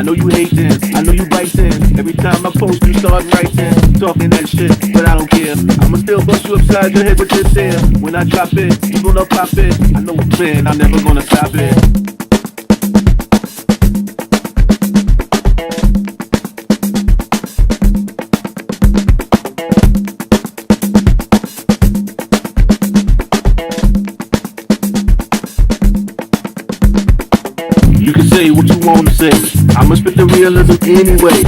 know you hating, I know you biting. Every time I post, you start writing, talking that shit, but I don't care. I'ma still bust you upside your head with this here. When I drop it, you gonna pop it. I know it's been, I'm never gonna stop it. You can say what you wanna say, I'ma spit the realism anyway.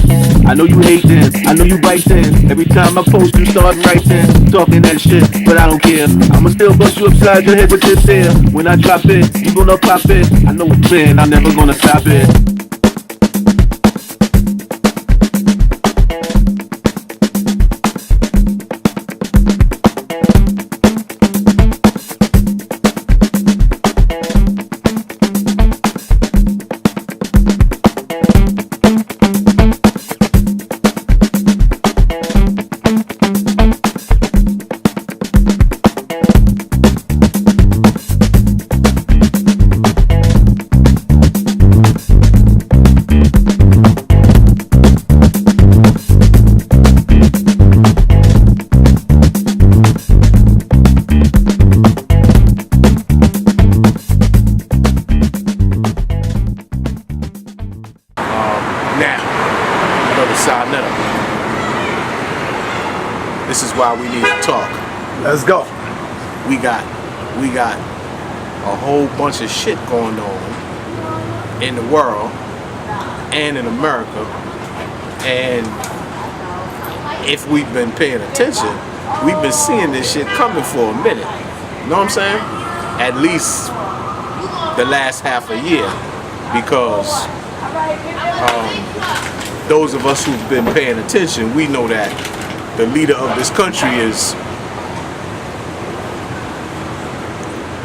I know you hating, I know you biting. Every time I post, you start writing, talking that shit, but I don't care. I'ma still bust you upside your head with this here. When I drop it, you gonna pop it. I know it's been, I'm never gonna stop it. This is why we need to talk. Let's go. We got a whole bunch of shit going on in the world and in America, and if we've been paying attention, we've been seeing this shit coming for a minute. You know what I'm saying? At least the last half a year, because those of us who've been paying attention, we know that the leader of this country is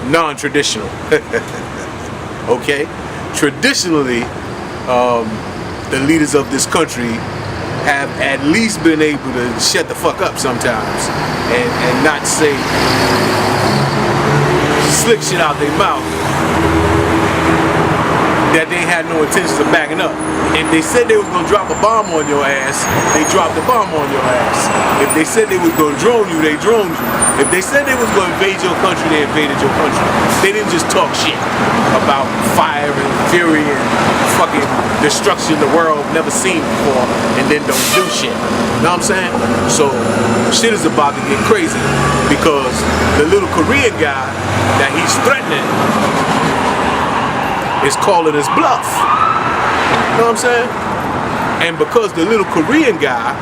non-traditional. Okay? Traditionally, the leaders of this country have at least been able to shut the fuck up sometimes and not say slick shit out their mouth that they had no intentions of backing up. If they said they was gonna drop a bomb on your ass, they dropped a bomb on your ass. If they said they was gonna drone you, they droned you. If they said they was gonna invade your country, they invaded your country. They didn't just talk shit about fire and fury and fucking destruction the world never seen before and then don't do shit. You know what I'm saying? So shit is about to get crazy because the little Korean guy that he's threatening is calling his bluff. You know what I'm saying? And because the little Korean guy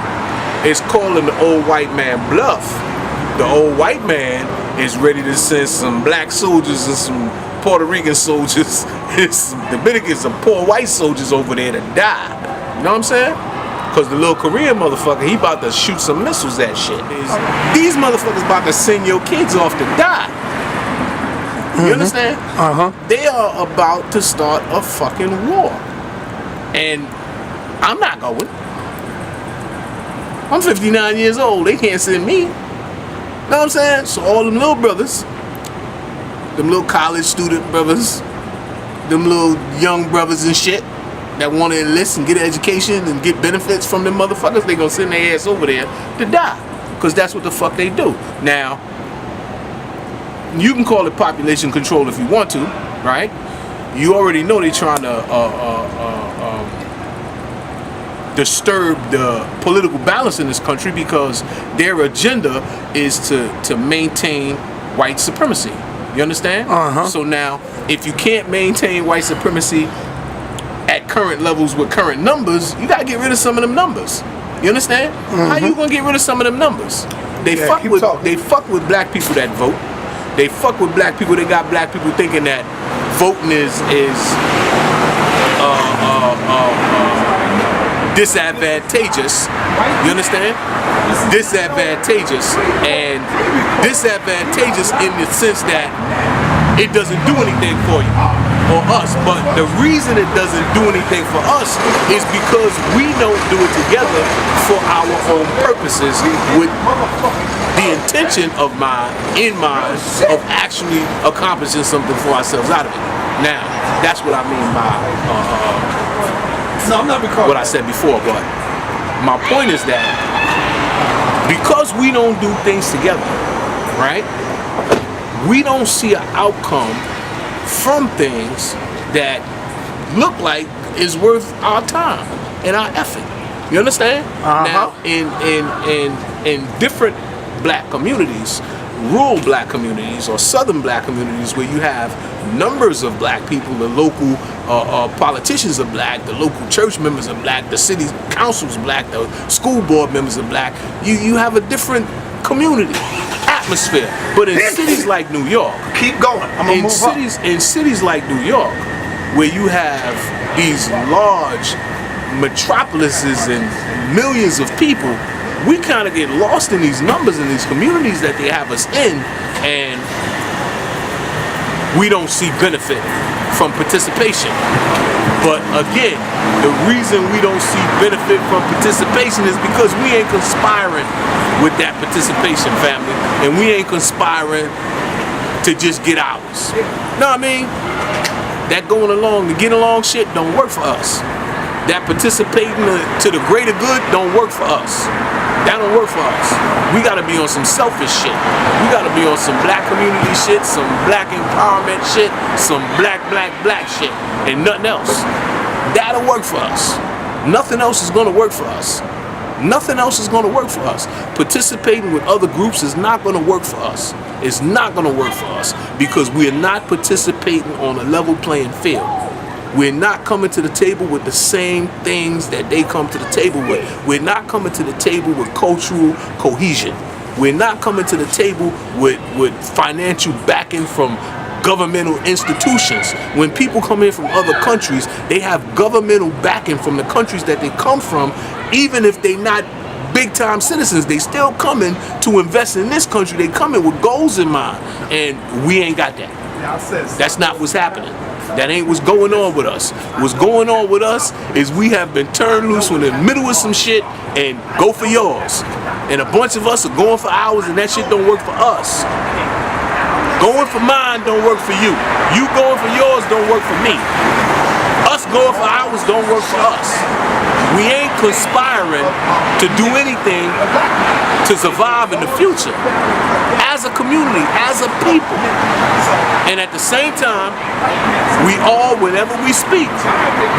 is calling the old white man bluff, the old white man is ready to send some black soldiers and some Puerto Rican soldiers and some Dominicans, some poor white soldiers over there to die. You know what I'm saying? Because the little Korean motherfucker, he about to shoot some missiles at shit. These motherfuckers about to send your kids off to die. You understand? They are about to start a fucking war. And I'm not going. I'm 59 years old. They can't send me. You know what I'm saying? So all them little brothers, them little college student brothers, them little young brothers and shit that want to enlist and get an education and get benefits from them motherfuckers, they gonna send their ass over there to die. Because that's what the fuck they do. Now, you can call it population control if you want to, right? You already know they're trying to disturb the political balance in this country because their agenda is to maintain white supremacy. You understand? So now, if you can't maintain white supremacy at current levels with current numbers, you gotta get rid of some of them numbers. You understand? How you gonna get rid of some of them numbers? They fuck with black people that vote. They fuck with black people. They got black people thinking that voting is disadvantageous. You understand? Disadvantageous, and disadvantageous in the sense that it doesn't do anything for you or us. But the reason it doesn't do anything for us is because we don't do it together for our own purposes with the intention of mind of actually accomplishing something for ourselves out of it. Now, that's what I mean by No, I'm not recording what I said before, but my point is that because we don't do things together, right? We don't see an outcome from things that look like is worth our time and our effort. You understand? Now, in different black communities, rural black communities or southern black communities where you have numbers of black people, the local politicians are black, the local church members are black, the city council's black, the school board members are black, you have a different community atmosphere. But in cities like New York, keep going. I'm gonna move up. In cities like New York, where you have these large metropolises and millions of people, we kind of get lost in these numbers in these communities that they have us in, and we don't see benefit from participation. But again, the reason we don't see benefit from participation is because we ain't conspiring with that participation, family, and we ain't conspiring to just get ours. Know what I mean? That going along, the get along shit don't work for us. That participating to the greater good don't work for us. That don't work for us. We gotta be on some selfish shit. We gotta be on some black community shit, some black empowerment shit, some black shit, and nothing else. That'll work for us. Nothing else is gonna work for us. Nothing else is gonna work for us. Participating with other groups is not gonna work for us. It's not gonna work for us because we are not participating on a level playing field. We're not coming to the table with the same things that they come to the table with. We're not coming to the table with cultural cohesion. We're not coming to the table with financial backing from governmental institutions. When people come in from other countries, they have governmental backing from the countries that they come from, even if they're not big time citizens. They still coming to invest in this country. They coming with goals in mind, and we ain't got that. That's not what's happening. That ain't what's going on with us. What's going on with us is we have been turned loose in the middle of some shit and go for yours. And a bunch of us are going for ours, and that shit don't work for us. Going for mine don't work for you. You going for yours don't work for me. Us going for ours don't work for us. We ain't conspiring to do anything to survive in the future as a community, as a people. And at the same time, we all, whenever we speak,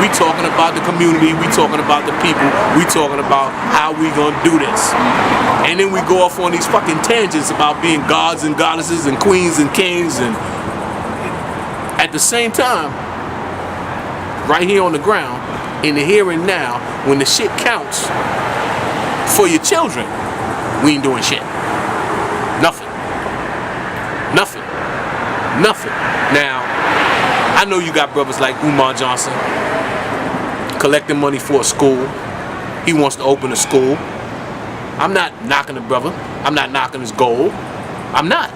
we talking about the community, we talking about the people, we talking about how we gonna do this. And then we go off on these fucking tangents about being gods and goddesses and queens and kings, and at the same time, right here on the ground, in the here and now, when the shit counts for your children, we ain't doing shit. Nothing. Nothing. Nothing. Now, I know you got brothers like Umar Johnson collecting money for a school. He wants to open a school. I'm not knocking the brother. I'm not knocking his goal. I'm not.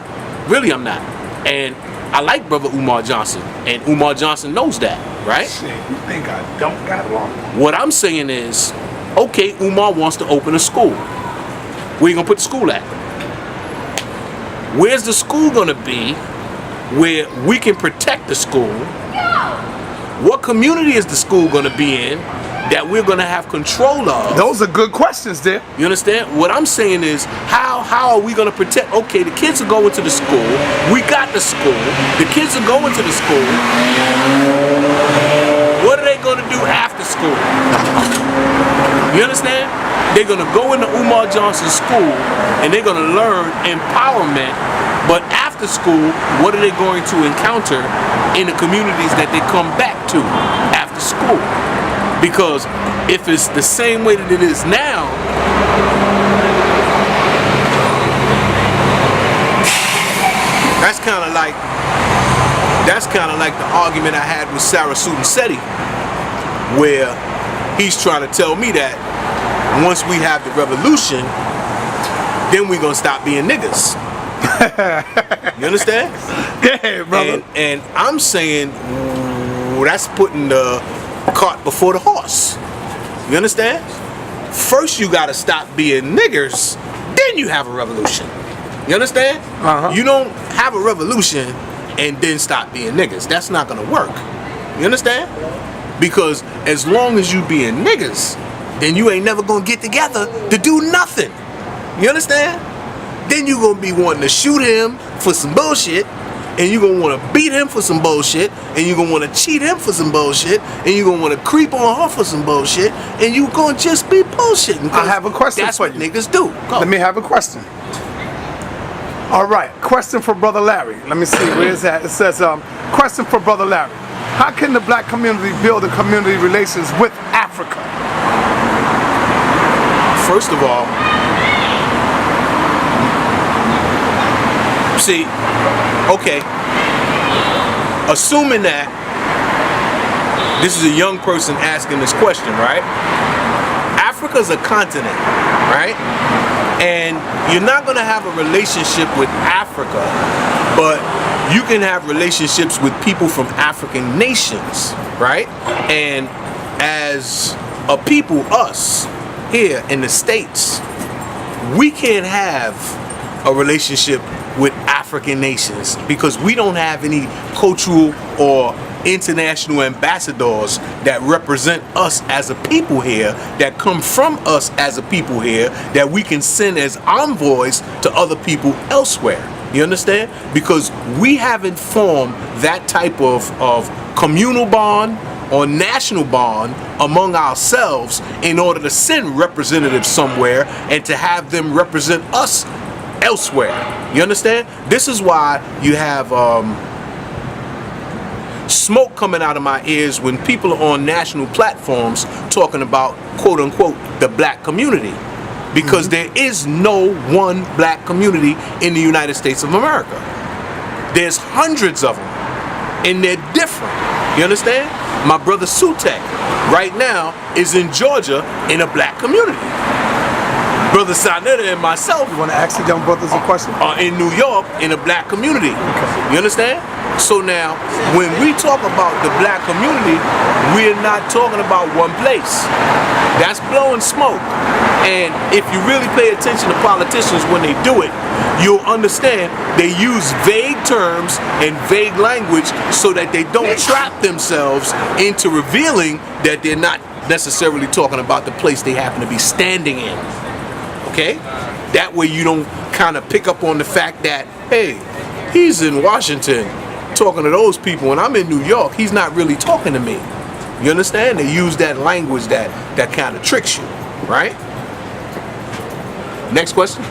Really, I'm not. And I like brother Umar Johnson, and Umar Johnson knows that, right? Shit, you think I don't got along? What I'm saying is, okay, Umar wants to open a school. Where you gonna put the school at? Where's the school gonna be where we can protect the school? What community is the school gonna be in that we're gonna have control of? Those are good questions there. You understand? What I'm saying is, how are we gonna protect? Okay, the kids are going to the school. We got the school. The kids are going to the school. What are they gonna do after school? You understand? They're gonna go into Umar Johnson school and they're gonna learn empowerment. But after school, what are they going to encounter in the communities that they come back to after school? Because if it's the same way that it is now, that's kind of like the argument I had with Sarah Sutasetti, where he's trying to tell me that once we have the revolution, then we're gonna stop being niggas. You understand? Yeah, brother. And I'm saying, that's putting the cart before the horse. You understand? First you gotta stop being niggers, then you have a revolution. You understand? You don't have a revolution and then stop being niggas. That's not gonna work. You understand? Because as long as you being niggas, then you ain't never gonna get together to do nothing. You understand? Then you gonna be wanting to shoot him for some bullshit, and you gonna wanna beat him for some bullshit, and you gonna wanna cheat him for some bullshit, and you gonna wanna creep on her for some bullshit, and you gonna just be bullshitting. I have a question for you. That's what niggas do. Go. Let me have a question. All right, question for Brother Larry. Let me see, where is that? It says, question for Brother Larry. How can the black community build a community relations with Africa? First of all, see, okay, assuming that this is a young person asking this question, right? Africa's a continent, right? And you're not gonna have a relationship with Africa, but you can have relationships with people from African nations, right? And as a people, us, here in the States, we can't have a relationship with African nations because we don't have any cultural or international ambassadors that represent us as a people here, that come from us as a people here, that we can send as envoys to other people elsewhere. You understand? Because we haven't formed that type of communal bond or national bond among ourselves in order to send representatives somewhere and to have them represent us elsewhere. You understand? This is why you have smoke coming out of my ears when people are on national platforms talking about, quote unquote, the black community. Because there is no one black community in the United States of America. There's hundreds of them, and they're different. You understand? My brother Sutek right now is in Georgia in a black community. Brother Sanetta and myself, You want to ask the young brothers a question? are in New York in a black community. You understand? So now, when we talk about the black community, we're not talking about one place. That's blowing smoke. And if you really pay attention to politicians when they do it, you'll understand they use vague terms and vague language so that they don't trap themselves into revealing that they're not necessarily talking about the place they happen to be standing in. Okay? That way you don't kind of pick up on the fact that, hey, he's in Washington talking to those people and I'm in New York, he's not really talking to me. You understand? They use that language that kind of tricks you, right? Next question.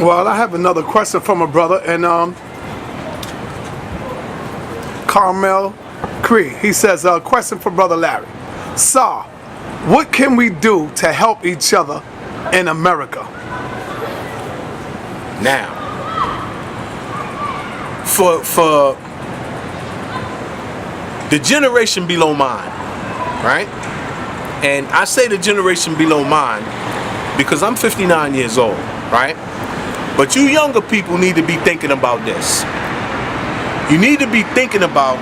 Well, I have another question from a brother, and Carmel Cree. He says, question for Brother Larry. Sir, what can we do to help each other in America? Now, for the generation below mine, right? And I say the generation below mine because I'm 59 years old, right? But you younger people need to be thinking about this. You need to be thinking about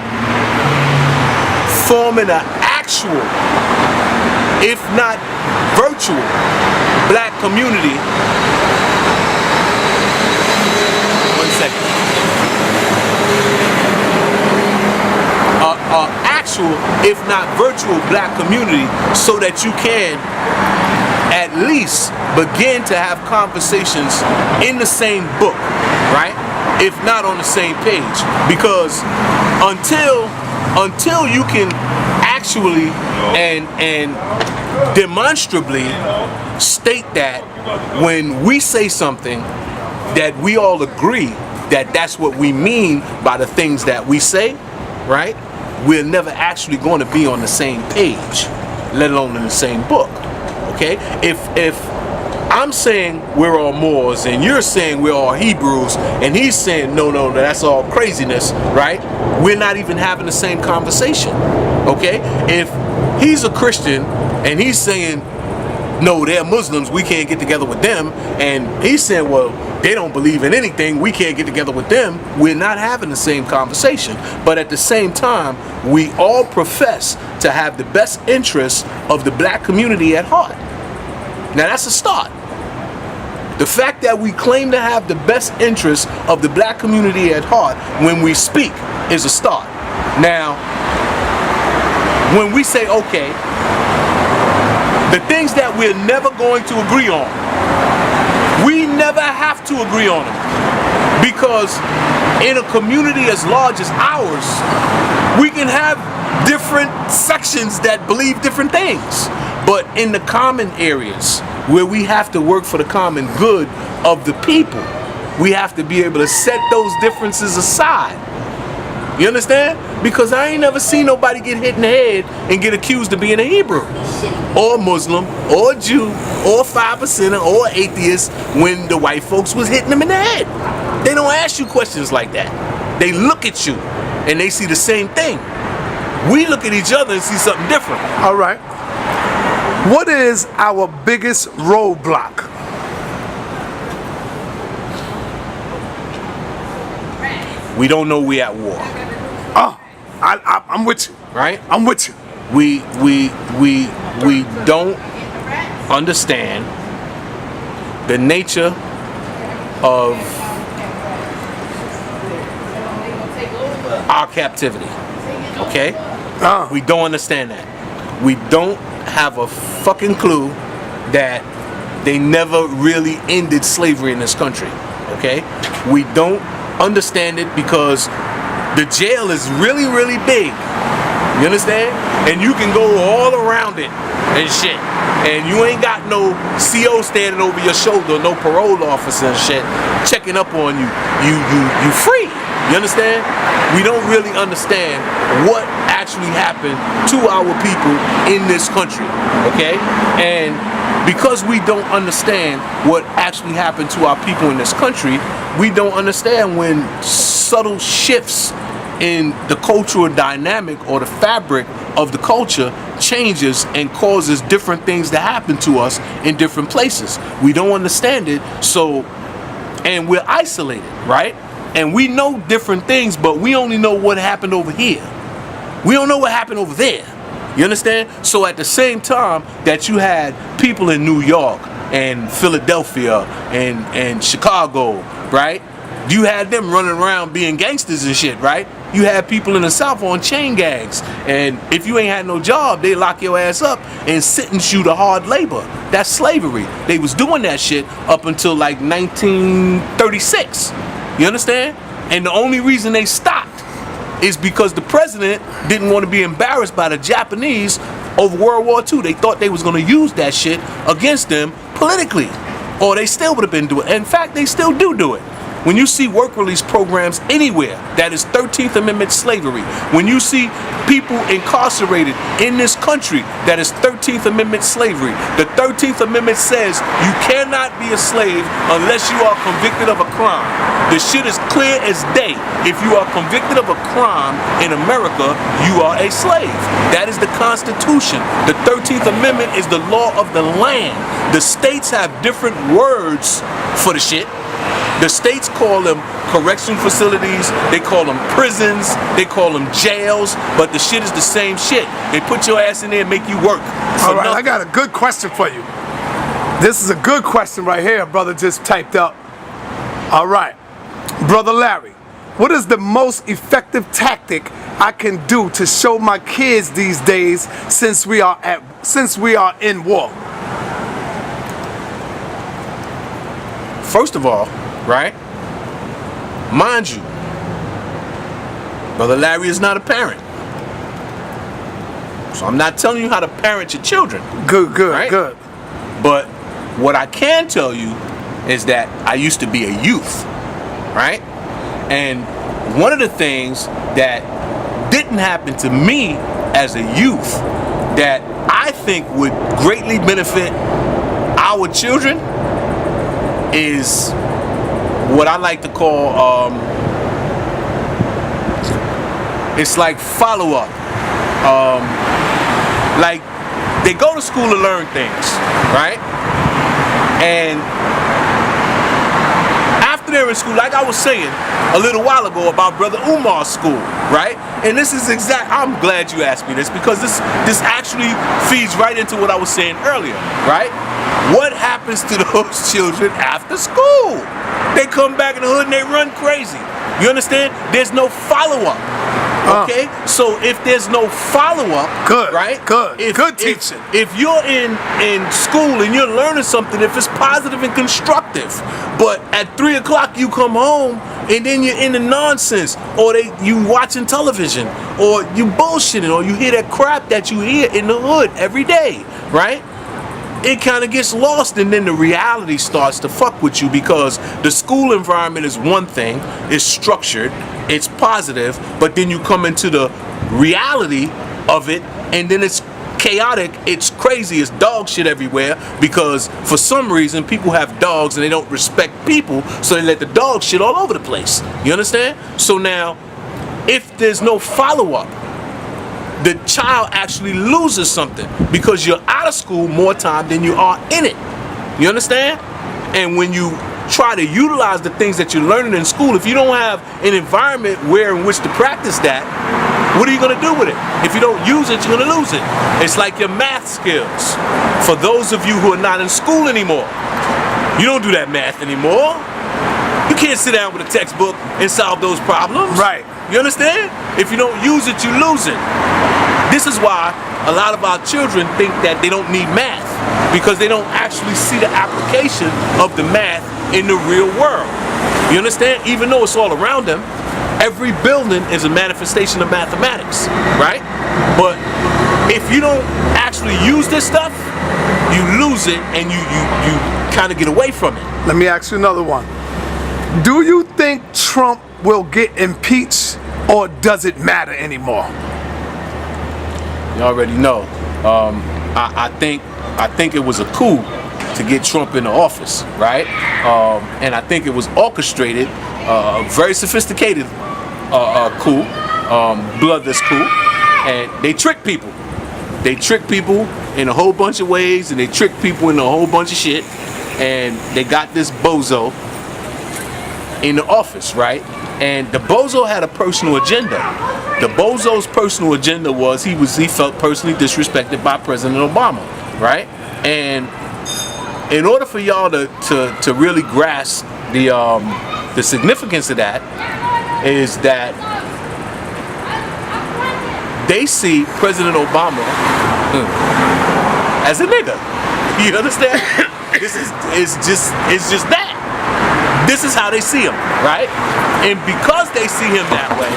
forming an actual, if not virtual, black community. One second. Actual, if not virtual, black community so that you can at least begin to have conversations in the same book, right? If not on the same page. Because until you can actually and demonstrably state that when we say something that we all agree that that's what we mean by the things that we say, right? We're never actually going to be on the same page, let alone in the same book. Okay? If I'm saying we're all Moors and you're saying we're all Hebrews and he's saying no, that's all craziness, right? We're not even having the same conversation. Okay? If he's a Christian and he's saying no, they're Muslims, we can't get together with them, and he's saying, well, they don't believe in anything, we can't get together with them, we're not having the same conversation. But at the same time, we all profess to have the best interests of the black community at heart. Now that's a start. The fact that we claim to have the best interests of the black community at heart when we speak is a start. Now, when we say, okay, the things that we're never going to agree on, we never have to agree on them. Because in a community as large as ours, we can have different sections that believe different things. But in the common areas where we have to work for the common good of the people, we have to be able to set those differences aside. You understand? Because I ain't never seen nobody get hit in the head and get accused of being a Hebrew, or Muslim, or Jew, or 5%er, or atheist when the white folks was hitting them in the head. They don't ask you questions like that. They look at you and they see the same thing. We look at each other and see something different. All right. What is our biggest roadblock? We don't know we're at war. Oh, I'm with you. Right? I'm with you. We don't understand the nature of our captivity. Okay? We don't understand that. We don't have a fucking clue that they never really ended slavery in this country. Okay? We don't understand it because the jail is really, really big. You understand? And you can go all around it and shit. And you ain't got no CO standing over your shoulder, no parole officer and shit checking up on you. You free. You understand? We don't really understand what actually happened to our people in this country. Okay? And because we don't understand what actually happened to our people in this country, we don't understand when subtle shifts in the cultural dynamic or the fabric of the culture changes and causes different things to happen to us in different places. We don't understand it, so, and we're isolated, right? And we know different things, but we only know what happened over here. We don't know what happened over there. You understand? So at the same time that you had people in New York and Philadelphia and Chicago, right? You had them running around being gangsters and shit, right? You had people in the South on chain gangs, and if you ain't had no job, they lock your ass up and sentence you to hard labor. That's slavery. They was doing that shit up until like 1936. You understand? And the only reason they stopped is because the president didn't want to be embarrassed by the Japanese over World War II. They thought they was going to use that shit against them politically, or they still would have been doing it. In fact, they still do it. When you see work release programs anywhere, that is 13th Amendment slavery. When you see people incarcerated in this country, that is 13th Amendment slavery. The 13th Amendment says you cannot be a slave unless you are convicted of a crime. The shit is clear as day. If you are convicted of a crime in America, you are a slave. That is the Constitution. The 13th Amendment is the law of the land. The states have different words for the shit. The states call them correction facilities, they call them prisons, they call them jails, but the shit is the same shit. They put your ass in there and make you work. All right, I got a good question for you. This is a good question right here, brother just typed up. All right, Brother Larry, what is the most effective tactic I can do to show my kids these days since we are in war? First of all, right? Mind you, Brother Larry is not a parent. So I'm not telling you how to parent your children. Good, right? good. But what I can tell you is that I used to be a youth, right? And one of the things that didn't happen to me as a youth that I think would greatly benefit our children is what I like to call, it's like follow-up. Like, they go to school to learn things, right? And after they're in school, like I was saying a little while ago about Brother Umar's school, right? And this is I'm glad you asked me this, because this actually feeds right into what I was saying earlier, right? What happens to those children after school? They come back in the hood and they run crazy. You understand? There's no follow-up. Okay, so if there's no follow-up, Good, right? good, good If, teaching. if you're in school and you're learning something, if it's positive and constructive, but at 3 o'clock you come home and then you're into nonsense, or you watching television, or you bullshitting, or you hear that crap that you hear in the hood every day, right? It kind of gets lost, and then the reality starts to fuck with you, because the school environment is one thing, it's structured, it's positive, but then you come into the reality of it, and then it's chaotic, it's crazy, it's dog shit everywhere, because for some reason people have dogs and they don't respect people, so they let the dog shit all over the place. You understand? So now, if there's no follow-up, the child actually loses something, because you're out of school more time than you are in it. You understand? And when you try to utilize the things that you're learning in school, if you don't have an environment in which to practice that, what are you going to do with it? If you don't use it, you're going to lose it. It's like your math skills. For those of you who are not in school anymore, you don't do that math anymore. You can't sit down with a textbook and solve those problems. Right. You understand? If you don't use it, you lose it. This is why a lot of our children think that they don't need math, because they don't actually see the application of the math in the real world. You understand? Even though it's all around them, every building is a manifestation of mathematics, right? But if you don't actually use this stuff, you lose it, and you kind of get away from it. Let me ask you another one. Do you think Trump will get impeached, or does it matter anymore? You already know. I think it was a coup to get Trump into office, right? And I think it was orchestrated, very sophisticated coup, bloodless coup, and they tricked people. They tricked people in a whole bunch of ways, and they tricked people in a whole bunch of shit, and they got this bozo in the office, right? And the bozo had a personal agenda. The bozo's personal agenda was he felt personally disrespected by President Obama, right? And in order for y'all to really grasp the significance of that, is that they see President Obama as a nigga. You understand? It's just that. This is how they see him, right? And because they see him that way,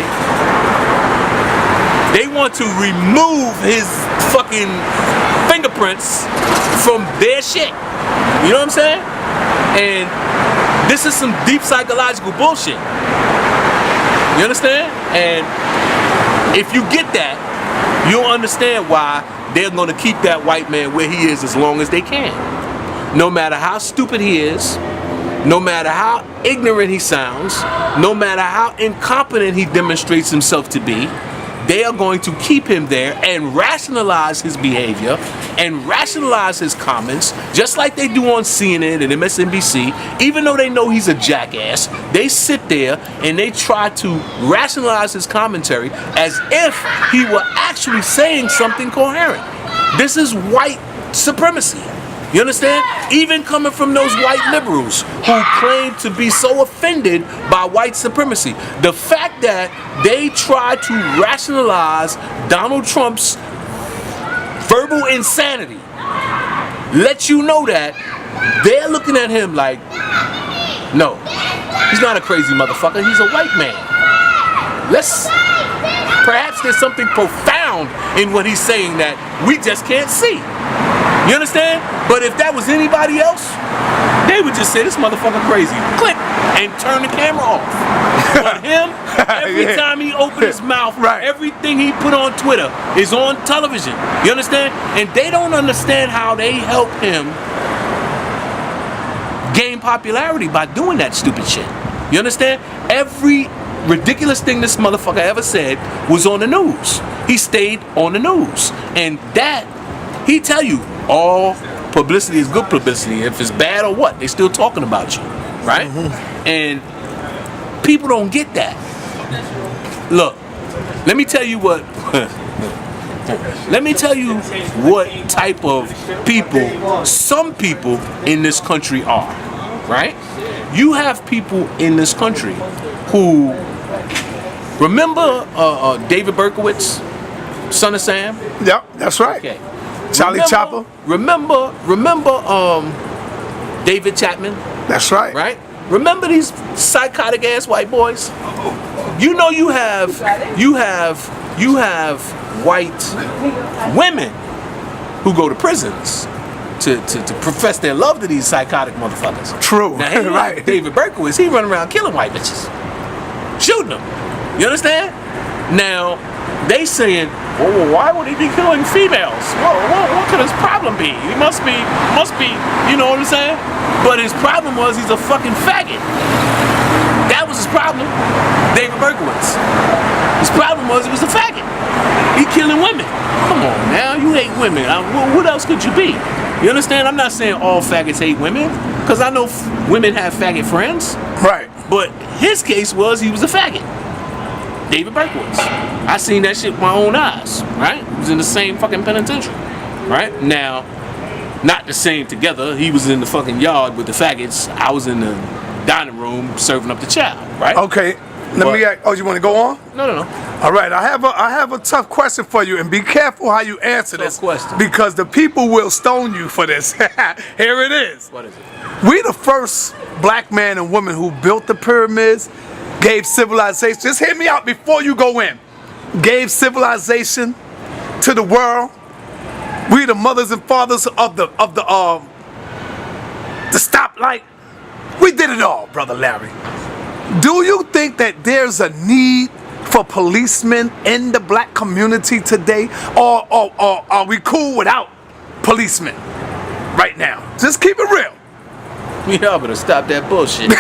they want to remove his fucking fingerprints from their shit. You know what I'm saying? And this is some deep psychological bullshit. You understand? And if you get that, you'll understand why they're going to keep that white man where he is as long as they can. No matter how stupid he is, no matter how ignorant he sounds, no matter how incompetent he demonstrates himself to be, they are going to keep him there and rationalize his behavior and rationalize his comments, just like they do on CNN and MSNBC. Even though they know he's a jackass, they sit there and they try to rationalize his commentary as if he were actually saying something coherent. This is white supremacy. You understand? Even coming from those white liberals who claim to be so offended by white supremacy. The fact that they try to rationalize Donald Trump's verbal insanity lets you know that they're looking at him like, no, he's not a crazy motherfucker, he's a white man. Perhaps there's something profound in what he's saying that we just can't see. You understand? But if that was anybody else, they would just say, this motherfucker crazy. Click, and turn the camera off. But him, every time he opened his mouth, everything he put on Twitter is on television. You understand? And they don't understand how they help him gain popularity by doing that stupid shit. You understand? Every ridiculous thing this motherfucker ever said was on the news. He stayed on the news. And that, he tell you, all publicity is good publicity. If it's bad or what, they still talking about you, right? And people don't get that. Look, let me tell you what. Let me tell you what type of people some people in this country are, right? You have people in this country who Remember David Berkowitz, Son of Sam? Yep, that's right. Okay. Charlie Chopper. Remember David Chapman? That's right. Right? Remember these psychotic ass white boys? You know you have white women who go to prisons to profess their love to these psychotic motherfuckers. True. Now, he right. David Berkowitz, he run around killing white bitches. Shooting them. You understand? Now, they saying, well, why would he be killing females? What could his problem be? He must be, you know what I'm saying? But his problem was he's a fucking faggot. That was his problem. David Berkowitz. His problem was he was a faggot. He killing women. Come on now, you hate women. What else could you be? You understand? I'm not saying all faggots hate women, because I know women have faggot friends. Right. But his case was he was a faggot. David Berkowitz. I seen that shit with my own eyes, right? He was in the same fucking penitentiary, right? Now, not the same together. He was in the fucking yard with the faggots. I was in the dining room serving up the chow, right? Okay. Let me ask, you want to go on? No. All right, I have a tough question for you, and be careful how you answer this. Question. Because the people will stone you for this. Here it is. What is it? We the first black man and woman who built the pyramids, gave civilization. Just hear me out before you go in. Gave civilization to the world. We the mothers and fathers of the stoplight. We did it all, Brother Larry. Do you think that there's a need for policemen in the black community today, or are we cool without policemen right now? Just keep it real. Y'all better stop that bullshit. Go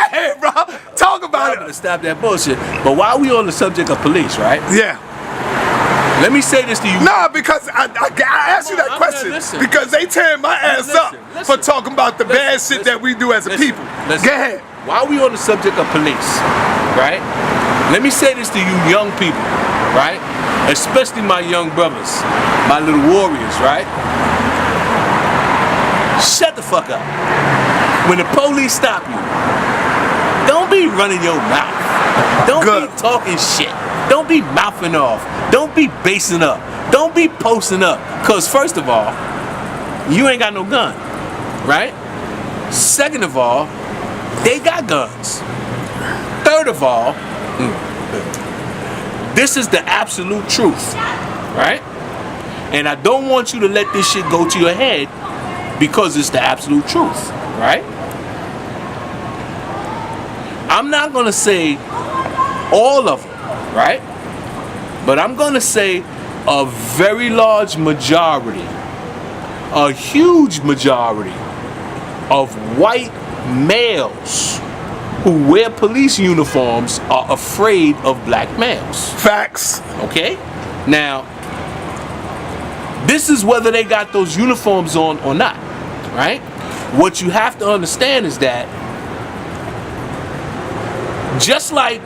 ahead, bro. Talk about Y'all better stop that bullshit. But while we on the subject of police, right? Yeah. Let me say this to you. No, because I asked you that question because they tearing my ass up for talking about the bad shit that we do as a people. Go ahead. While we on the subject of police, right? Let me say this to you young people, right? Especially my young brothers, my little warriors, right? Shut the fuck up. When the police stop you, don't be running your mouth. Don't be talking shit. Don't be mouthing off. Don't be basing up. Don't be posting up. Because first of all, you ain't got no gun, right? Second of all, they got guns. Third of all, this is the absolute truth, right? And I don't want you to let this shit go to your head because it's the absolute truth, right? I'm not gonna say all of them, right? But I'm gonna say a very large majority, a huge majority of white males who wear police uniforms are afraid of black males. Facts. Okay? Now, this is whether they got those uniforms on or not, right? What you have to understand is that just like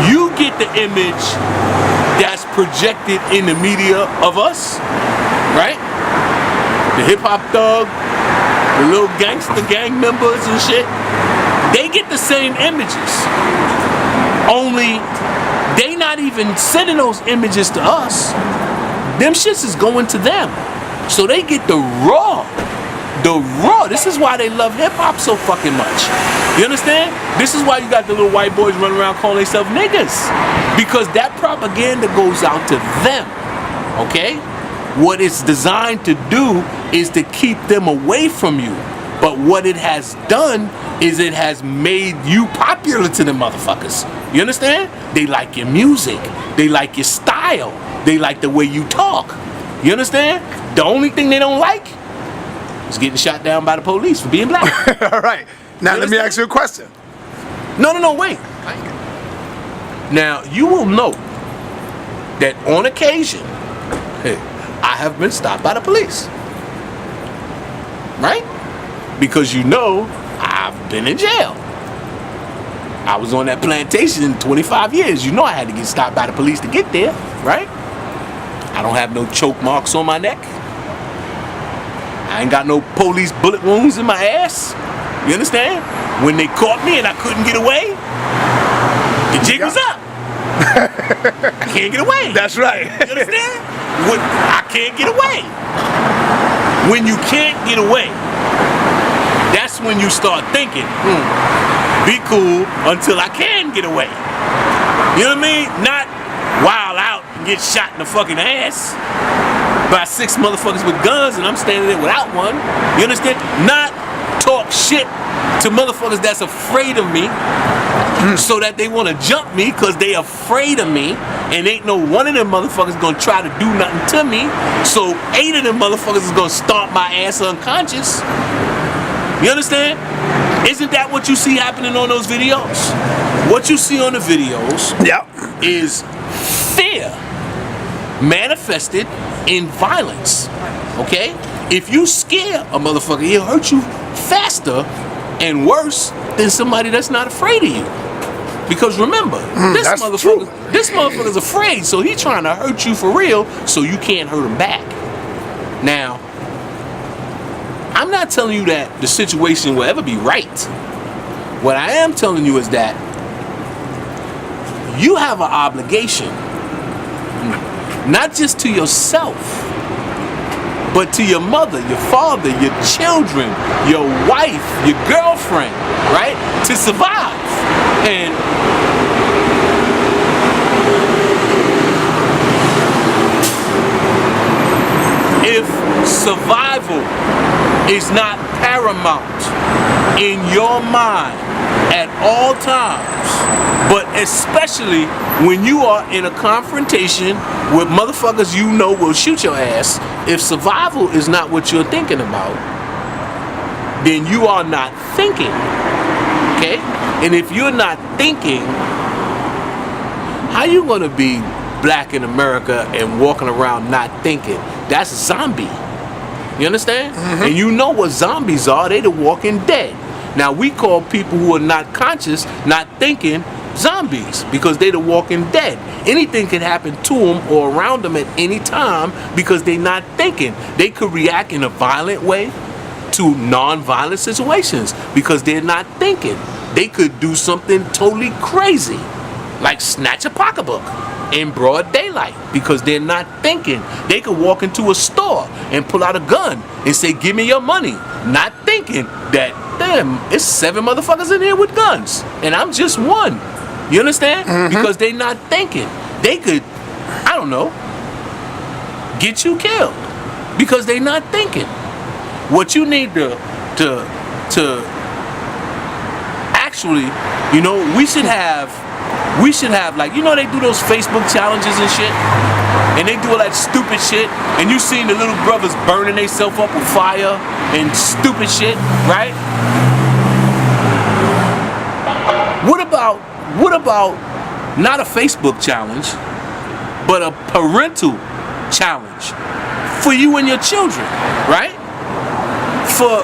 you get the image that's projected in the media of us, right? The hip-hop thug, the little gangster gang members and shit, they get the same images. Only they not even sending those images to us. Them shits is going to them. So they get the raw. The raw. This is why they love hip-hop so fucking much. You understand? This is why you got the little white boys running around calling themselves niggas. Because that propaganda goes out to them. Okay? What it's designed to do is to keep them away from you. But what it has done is it has made you popular to them motherfuckers. You understand? They like your music. They like your style. They like the way you talk. You understand? The only thing they don't like is getting shot down by the police for being black. All right. Now let me ask you a question. No, wait. Now, you will note that on occasion, I have been stopped by the police. Right? Because you know I've been in jail. I was on that plantation 25 years. You know I had to get stopped by the police to get there, right? I don't have no choke marks on my neck. I ain't got no police bullet wounds in my ass. You understand? when they caught me and I couldn't get away, the jig was up. I can't get away. That's right. You understand? I can't get away. When you can't get away, that's when you start thinking, be cool until I can get away. You know what I mean? Not wild out and get shot in the fucking ass by 6 motherfuckers with guns and I'm standing there without one. You understand? Not talk shit to motherfuckers that's afraid of me so that they want to jump me because they afraid of me and ain't no one of them motherfuckers gonna try to do nothing to me, so 8 of them motherfuckers is gonna stomp my ass unconscious. You understand? Isn't that what you see happening on those videos? What you see on the videos is fear manifested in violence. Okay? If you scare a motherfucker, he'll hurt you faster and worse than somebody that's not afraid of you. Because remember, this motherfucker's afraid, so he's trying to hurt you for real, so you can't hurt him back. Now, I'm not telling you that the situation will ever be right. What I am telling you is that you have an obligation, not just to yourself, but to your mother, your father, your children, your wife, your girlfriend, right? To survive. And if survival is not paramount in your mind at all times, but especially when you are in a confrontation with motherfuckers you know will shoot your ass, if survival is not what you're thinking about, then you are not thinking, okay? And if you're not thinking, how you gonna be black in America and walking around not thinking? That's zombie. You understand? And you know what zombies are. They the walking dead. Now we call people who are not conscious, not thinking, zombies, because they the walking dead. Anything can happen to them or around them at any time because they're not thinking. They could react in a violent way to non-violent situations because they're not thinking. They could do something totally crazy, like snatch a pocketbook in broad daylight because they're not thinking. They could walk into a store and pull out a gun and say, give me your money, not thinking that, damn, it's 7 motherfuckers in here with guns and I'm just one. You understand? Because they're not thinking. They could, I don't know, get you killed because they're not thinking. What you need to actually, you know, we should have, like, you know, they do those Facebook challenges and shit, and they do all that stupid shit, and you seen the little brothers burning themselves up with fire and stupid shit, right? What about not a Facebook challenge, but a parental challenge for you and your children, right? For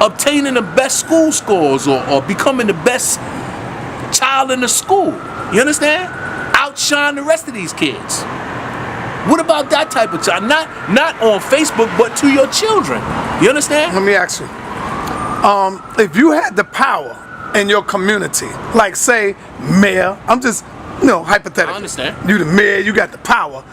obtaining the best school scores or becoming the best child in the school. You understand? Outshine the rest of these kids. What about that type of child? Not on Facebook, but to your children. You understand? Let me ask you. If you had the power in your community, like say mayor, I'm just, you know, hypothetical. I understand. You the mayor, you got the power.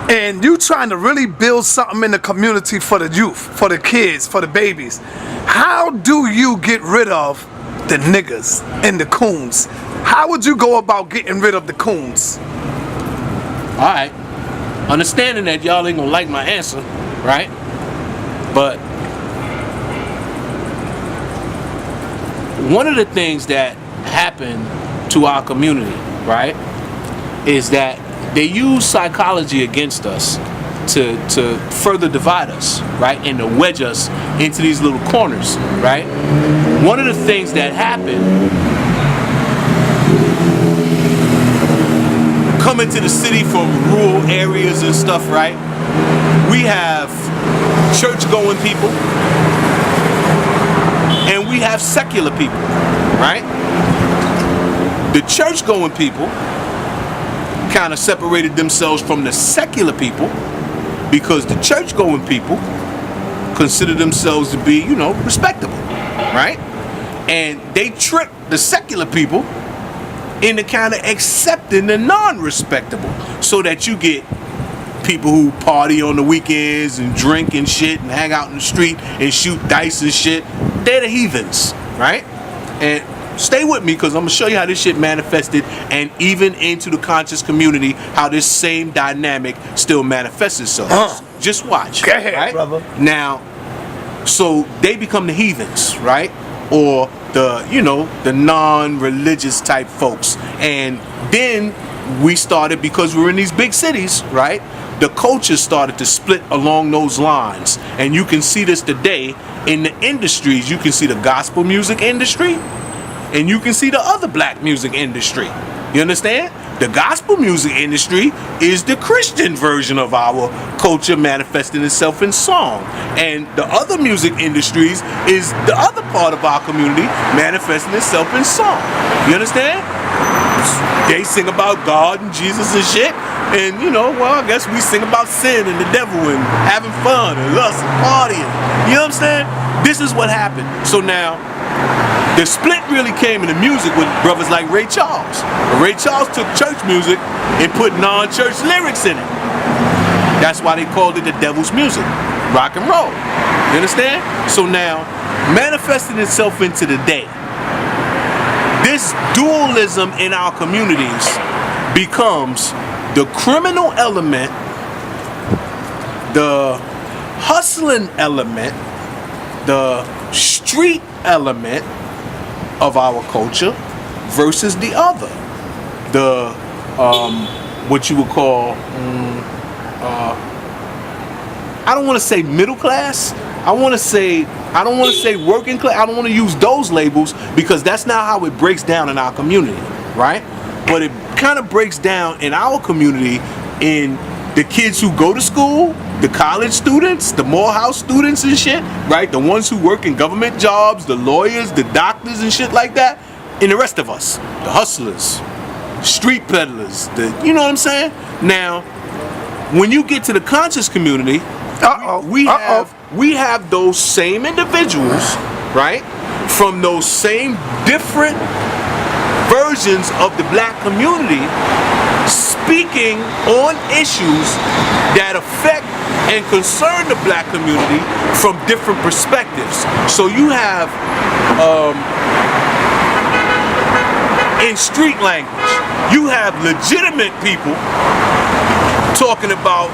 And you trying to really build something in the community for the youth, for the kids, for the babies. How do you get rid of the niggas and the coons? How would you go about getting rid of the coons? Alright. Understanding that y'all ain't gonna like my answer, right? But one of the things that happened to our community, right, is that they use psychology against us to further divide us, right, and to wedge us into these little corners, right? One of the things that happened, coming to the city from rural areas and stuff, right? We have church-going people and we have secular people, right? The church-going people kind of separated themselves from the secular people because the church-going people consider themselves to be, you know, respectable, right? And they trick the secular people into kind of accepting the non-respectable, so that you get people who party on the weekends and drink and shit and hang out in the street and shoot dice and shit. They're the heathens, right? And stay with me, because I'm gonna show you how this shit manifested, and even into the conscious community, how this same dynamic still manifests itself. Just watch. Go ahead, right? brother. Now, so they become the heathens, right? Or the, you know, the non-religious type folks. And then we started, because we're in these big cities, right? The culture started to split along those lines. And you can see this today in the industries. You can see the gospel music industry, and you can see the other black music industry. You understand? The gospel music industry is the Christian version of our culture manifesting itself in song. And the other music industries is the other part of our community manifesting itself in song. You understand? They sing about God and Jesus and shit. And, you know, well, I guess we sing about sin and the devil and having fun and lust and partying. You know what I'm saying? This is what happened. So now, the split really came in the music with brothers like Ray Charles. Ray Charles took church music and put non-church lyrics in it. That's why they called it the devil's music, rock and roll. You understand? So now, manifesting itself into the day, this dualism in our communities becomes the criminal element, the hustling element, the street element of our culture versus the other, the what you would call I don't want to say middle class. I don't want to say working class. I don't want to use those labels, because that's not how it breaks down in our community, right? But it kind of breaks down in our community in the kids who go to school, the college students, the Morehouse students and shit, right? The ones who work in government jobs, the lawyers, the doctors and shit like that, and the rest of us, the hustlers, street peddlers, you know what I'm saying? Now, when you get to the conscious community, we have those same individuals, right? From those same different versions of the black community, speaking on issues that affect and concern the black community from different perspectives. So you have, in street language, you have legitimate people talking about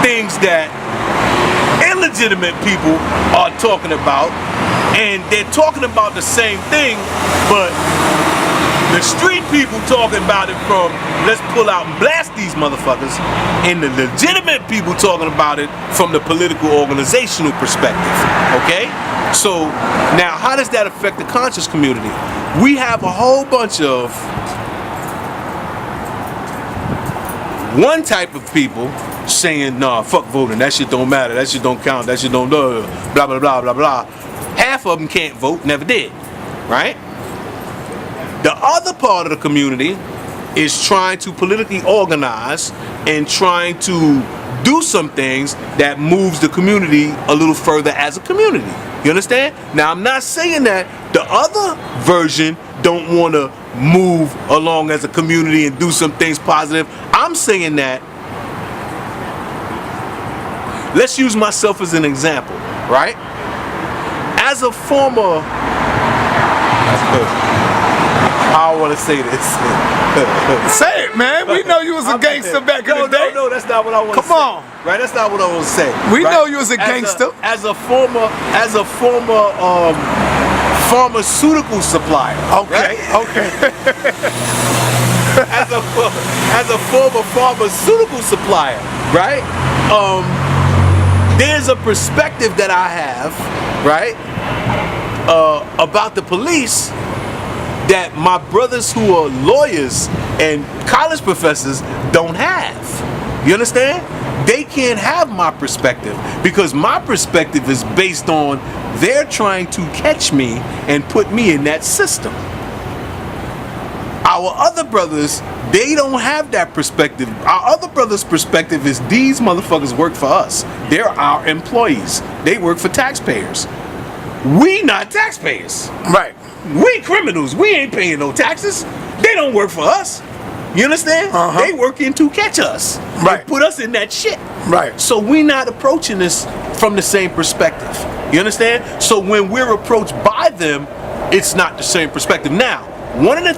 things that illegitimate people are talking about, and they're talking about the same thing, but the street people talking about it from let's pull out and blast these motherfuckers, and the legitimate people talking about it from the political organizational perspective. Okay? So now, how does that affect the conscious community? We have a whole bunch of one type of people saying, nah, fuck voting, that shit don't matter, that shit don't count, that shit don't blah blah blah blah blah. Half of them can't vote, never did, right? The other part of the community is trying to politically organize and trying to do some things that moves the community a little further as a community. You understand? Now, I'm not saying that the other version don't want to move along as a community and do some things positive. I'm saying that, let's use myself as an example, right? As a former, I don't want to say this. Say it, man. We know you was a gangster back in the day. No, that's not what I want to say. Come on. Right, that's not what I want to say. We know you was a gangster. As a former pharmaceutical supplier. Okay, right? okay. as a former pharmaceutical supplier, right? There's a perspective that I have, right, about the police that my brothers who are lawyers and college professors don't have. You understand? They can't have my perspective, because my perspective is based on they're trying to catch me and put me in that system. Our other brothers, they don't have that perspective. Our other brothers' perspective is these motherfuckers work for us. They're our employees. They work for taxpayers. we not taxpayers. Right. We criminals. We ain't paying no taxes. They don't work for us. You understand? They working to catch us. Right. And put us in that shit. Right. So we not approaching this from the same perspective. You understand? So when we're approached by them, it's not the same perspective. Now, one of the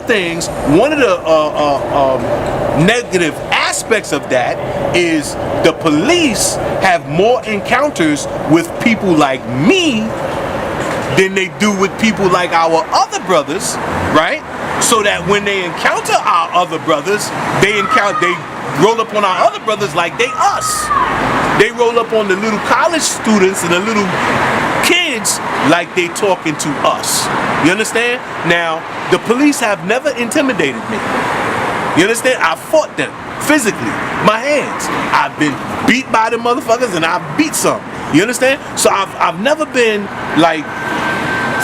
negative aspects of that is the police have more encounters with people like me than they do with people like our other brothers, right? So that when they encounter our other brothers, they roll up on our other brothers like they us. They roll up on the little college students and the little kids like they talking to us. You understand? Now, the police have never intimidated me. You understand? I fought them physically, my hands. I've been beat by the motherfuckers and I've beat some. You understand? So I've never been like,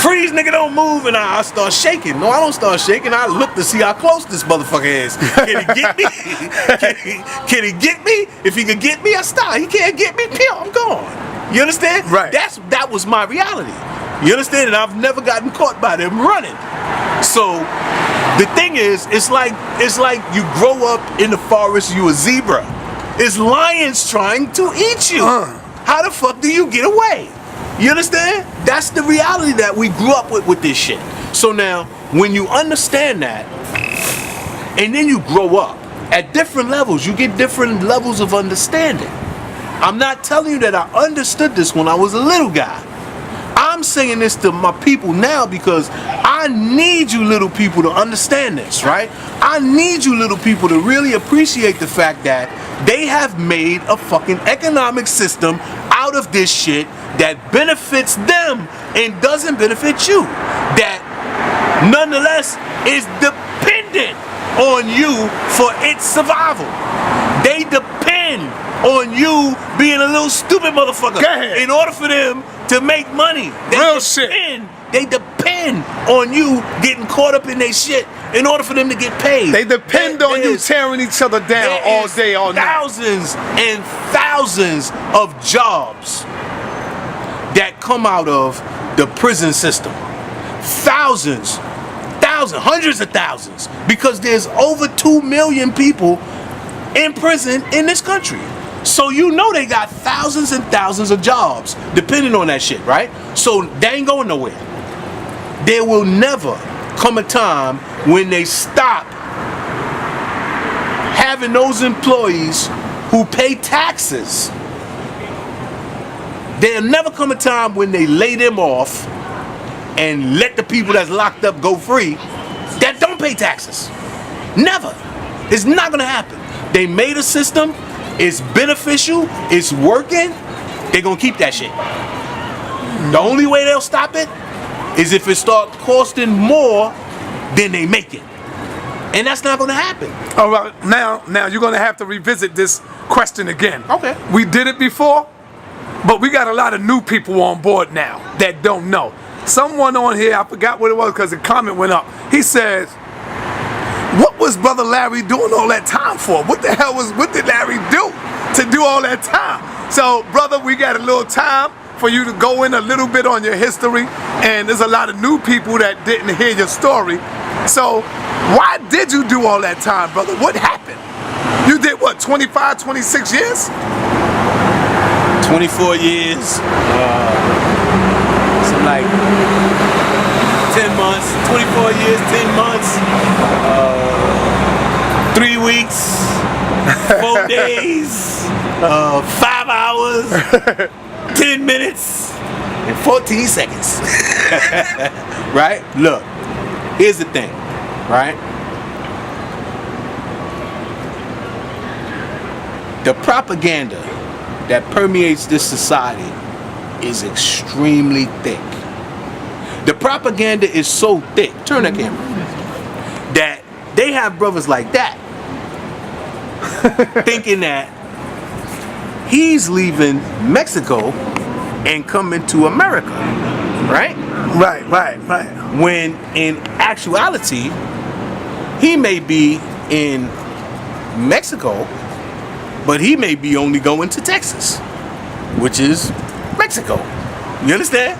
freeze, nigga, don't move, and I start shaking. No, I don't start shaking. I look to see how close this motherfucker is. Can he get me? Can he get me? If he can get me, I stop. He can't get me, pew, I'm gone. You understand? Right. That was my reality. You understand? And I've never gotten caught by them running. So the thing is, it's like you grow up in the forest, you a zebra. It's lions trying to eat you. How the fuck do you get away? You understand? That's the reality that we grew up with this shit. So now, when you understand that, and then you grow up at different levels, you get different levels of understanding. I'm not telling you that I understood this when I was a little guy. I'm saying this to my people now because I need you little people to understand this, right? I need you little people to really appreciate the fact that they have made a fucking economic system out of this shit that benefits them and doesn't benefit you. That nonetheless is dependent on you for its survival. They depend on you being a little stupid motherfucker in order for them to make money. They depend on you getting caught up in their shit in order for them to get paid. They depend on you tearing each other down all day, all night. Thousands and thousands of jobs that come out of the prison system. Thousands, hundreds of thousands, because there's over 2 million people in prison in this country. So you know they got thousands and thousands of jobs depending on that shit, right? So they ain't going nowhere. There will never come a time when they stop having those employees who pay taxes. There'll never come a time when they lay them off and let the people that's locked up go free that don't pay taxes. Never. It's not gonna happen. They made a system, it's beneficial, it's working, they're gonna keep that shit. The only way they'll stop it is if it starts costing more than they make it. And that's not gonna happen. All right, now you're gonna have to revisit this question again. Okay. We did it before, but we got a lot of new people on board now that don't know. Someone on here, I forgot what it was because the comment went up. He says, what was Brother Larry doing all that time for? What did Larry do to do all that time? So, brother, we got a little time for you to go in a little bit on your history, and there's a lot of new people that didn't hear your story. So, why did you do all that time, brother? What happened? You did what, 25, 26 years? 24 years, some like 10 months, 24 years, 10 months, 3 weeks, 4 days, 5 hours, 10 minutes, and 14 seconds. Right? Look, here's the thing, right? The propaganda that permeates this society is extremely thick. The propaganda is so thick, turn that camera, that they have brothers like that thinking that he's leaving Mexico and coming to America, right? Right. When in actuality, he may be in Mexico, but he may be only going to Texas, which is Mexico. You understand?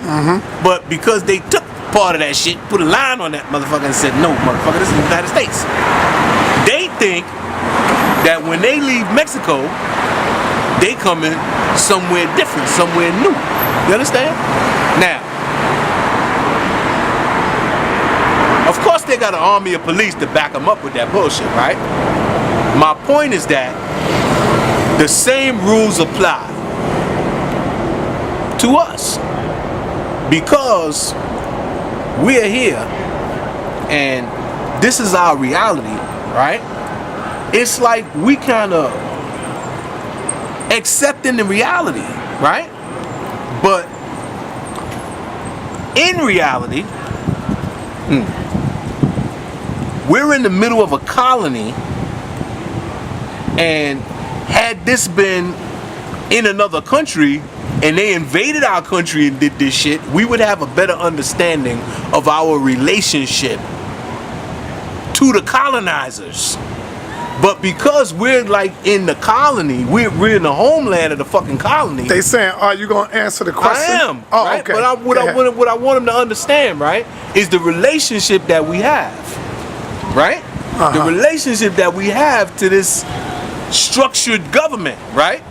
But because they took part of that shit, put a line on that motherfucker and said, no, motherfucker, this is the United States. They think that when they leave Mexico, they come in somewhere different, somewhere new. You understand? Now, of course they got an army of police to back them up with that bullshit, right? My point is that the same rules apply to us because we're here and this is our reality, right? It's like we kind of accepting the reality, right? But in reality, we're in the middle of a colony, and had this been in another country and they invaded our country and did this shit, we would have a better understanding of our relationship to the colonizers. But because we're like in the colony, we're in the homeland of the fucking colony. They saying, are you gonna answer the question? I am. Oh, right? okay. But what I want them to understand, right, is the relationship that we have, right? The relationship that we have to this structured government, right,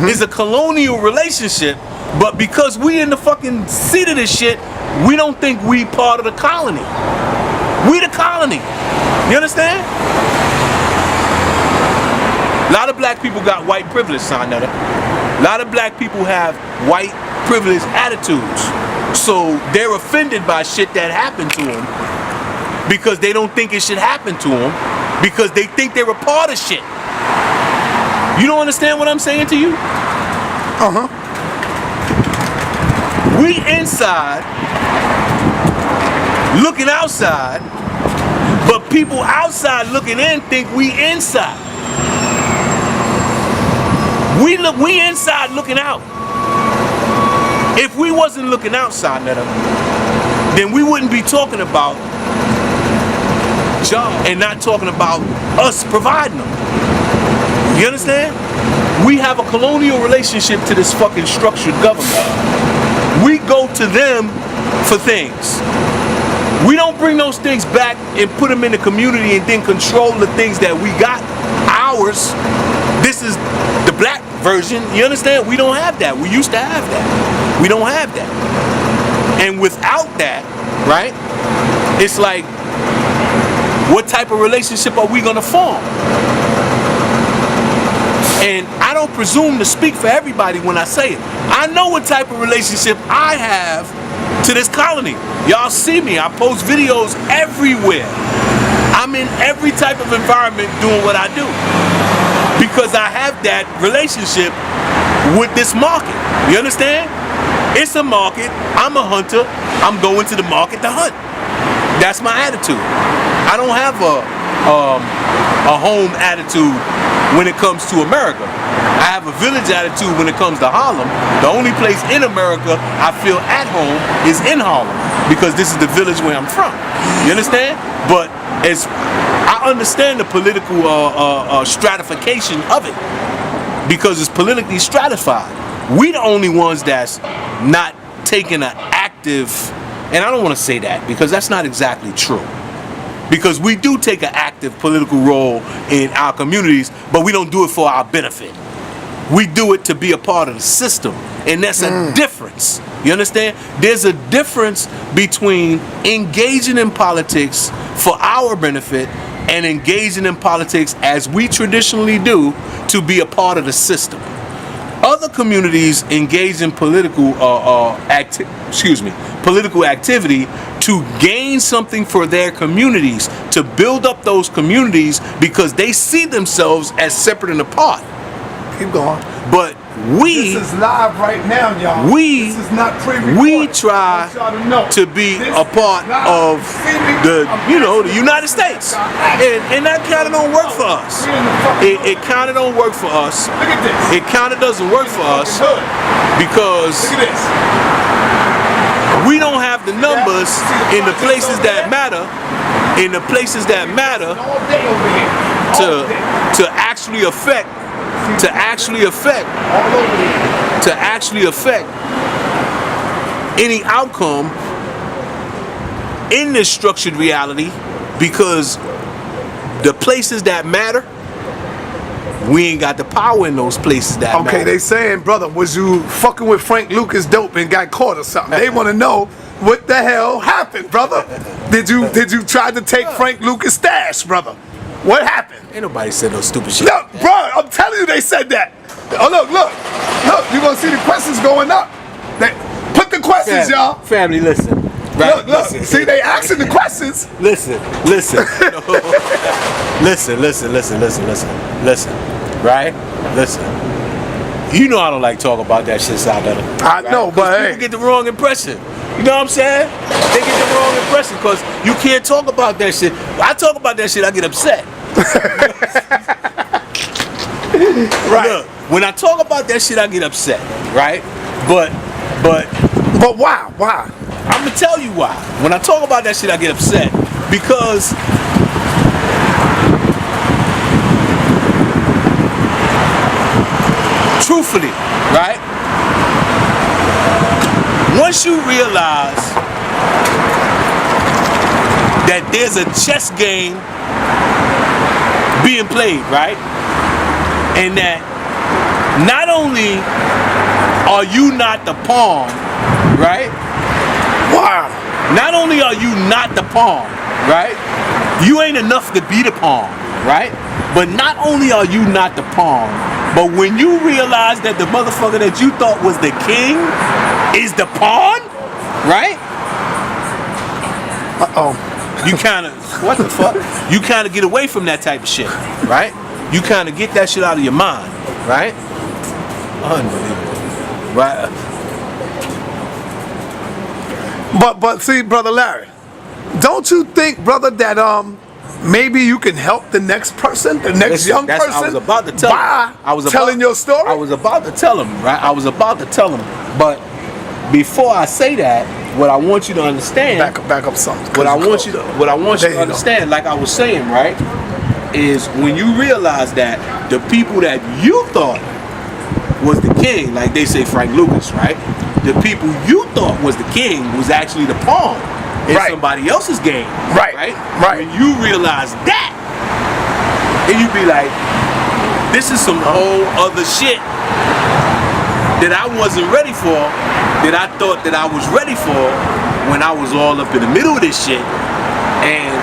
is a colonial relationship. But because we in the fucking seat of this shit, we don't think we part of the colony. We the colony. You understand? A lot of black people got white privilege, son. A lot of black people have white privilege attitudes. So they're offended by shit that happened to them because they don't think it should happen to them because they think they're a part of shit. You don't understand what I'm saying to you? We inside looking outside, but people outside looking in think we inside. We inside looking out. If we wasn't looking outside, then we wouldn't be talking about jobs and not talking about us providing them. You understand? We have a colonial relationship to this fucking structured government. We go to them for things. We don't bring those things back and put them in the community and then control the things that we got ours. This is the black version. You understand? We don't have that. We used to have that. We don't have that. And without that, right, it's like, what type of relationship are we going to form? And I don't presume to speak for everybody when I say it. I know what type of relationship I have to this colony. Y'all see me. I post videos everywhere. I'm in every type of environment doing what I do because I have that relationship with this market. You understand? It's a market. I'm a hunter. I'm going to the market to hunt. That's my attitude. I don't have a home attitude when it comes to America. I have a village attitude when it comes to Harlem. The only place in America I feel at home is in Harlem because this is the village where I'm from. You understand? But I understand the political stratification of it because it's politically stratified. We the only ones that's not taking an active, and I don't want to say that because that's not exactly true. Because we do take an active political role in our communities, but we don't do it for our benefit. We do it to be a part of the system, and that's a difference. You understand? There's a difference between engaging in politics for our benefit and engaging in politics as we traditionally do to be a part of the system. Other communities engage in political activity to gain something for their communities, to build up those communities because they see themselves as separate and apart. Keep going. But this is live right now, y'all. This is not pre-recorded. We try to be a part of the United States, and that kind of don't work for us. It kind of don't work for us. Look at this. It kind of doesn't work for us because look at this. We don't have the numbers in the places that matter. In the places that matter to actually affect any outcome in this structured reality, because the places that matter, we ain't got the power in those places that matter. Okay, they saying, brother, was you fucking with Frank Lucas dope and got caught or something? They want to know what the hell happened, brother. Did you try to take Frank Lucas stash, brother? What happened? Ain't nobody said no stupid shit. No, bro, I'm telling you, they said that. Oh, look, you're gonna see the questions going up. Put the questions, y'all. Family, listen. Right? Look, listen. see, they asking the questions. Listen. listen. Right? Listen. You know I don't like talking about that shit, Sal. I know, but people get the wrong impression. You know what I'm saying? They get the wrong impression because you can't talk about that shit. I talk about that shit, I get upset. Right. Look, when I talk about that shit, I get upset. Right? But why? Why? I'm gonna tell you why. When I talk about that shit, I get upset because truthfully, right? Once you realize that there's a chess game being played, right? And that not only are you not the pawn, right? Wow. Not only are you not the pawn, right? You ain't enough to be the pawn, right? But not only are you not the pawn, but when you realize that the motherfucker that you thought was the king is the pawn, right? You kind of, what the fuck? You kind of get away from that type of shit, right? You kind of get that shit out of your mind, right? Unbelievable, right? But see, brother Larry, don't you think, brother, that maybe you can help the next person, the next young person? I was about to tell him. I was telling your story. I was about to tell him, right? I was about to tell him, but before I say that, what I want you to understand. Back up something. What I want you to understand, like I was saying, right, is when you realize that the people that you thought was the king, like they say Frank Lucas, right? The people you thought was the king was actually the pawn in somebody else's game. Right. When you realize that, then you be like, this is some whole other shit that I wasn't ready for, that I thought that I was ready for when I was all up in the middle of this shit, and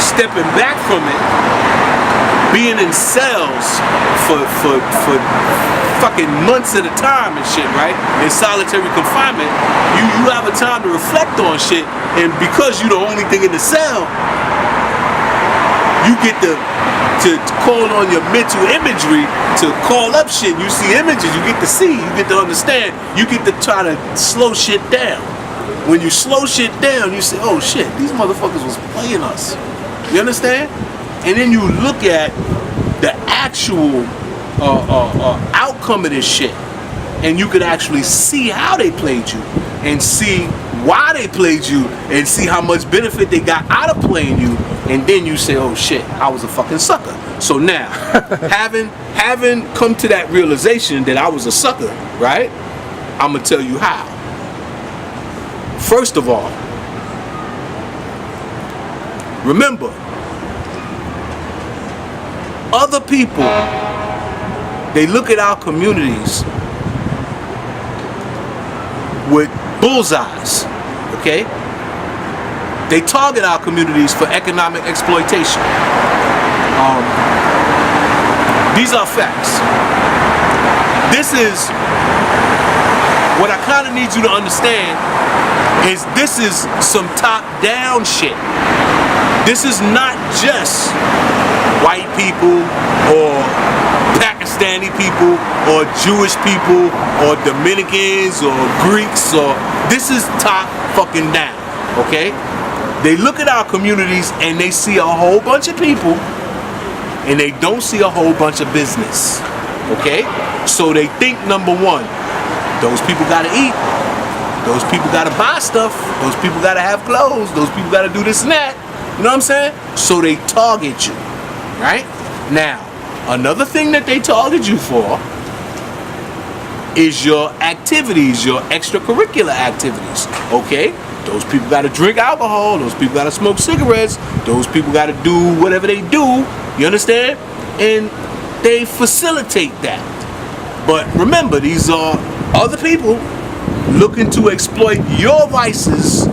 stepping back from it, being in cells for fucking months at a time and shit, right? In solitary confinement, you have a time to reflect on shit, and because you're the only thing in the cell, you get to call on your mental imagery to call up shit. You see images, you get to see, you get to understand, you get to try to slow shit down. When you slow shit down, you say, oh shit, these motherfuckers was playing us. You understand? And then you look at the actual outcome of this shit, and you could actually see how they played you, and see why they played you, and see how much benefit they got out of playing you, and then you say, oh shit, I was a fucking sucker. So now, having come to that realization that I was a sucker, right? I'm gonna tell you how. First of all, remember, other people, they look at our communities with bullseyes, okay? They target our communities for economic exploitation. These are facts. This is what I kind of need you to understand, is this is some top-down shit. This is not just white people or Pakistani people or Jewish people or Dominicans or Greeks, or this is top fucking down, okay? They look at our communities and they see a whole bunch of people and they don't see a whole bunch of business, okay? So they think, number one, those people gotta eat, those people gotta buy stuff, those people gotta have clothes, those people gotta do this and that, you know what I'm saying? So they target you, right? Now, another thing that they target you for is your activities, your extracurricular activities. Okay? Those people got to drink alcohol. Those people got to smoke cigarettes. Those people got to do whatever they do. You understand? And they facilitate that. But remember, these are other people looking to exploit your vices,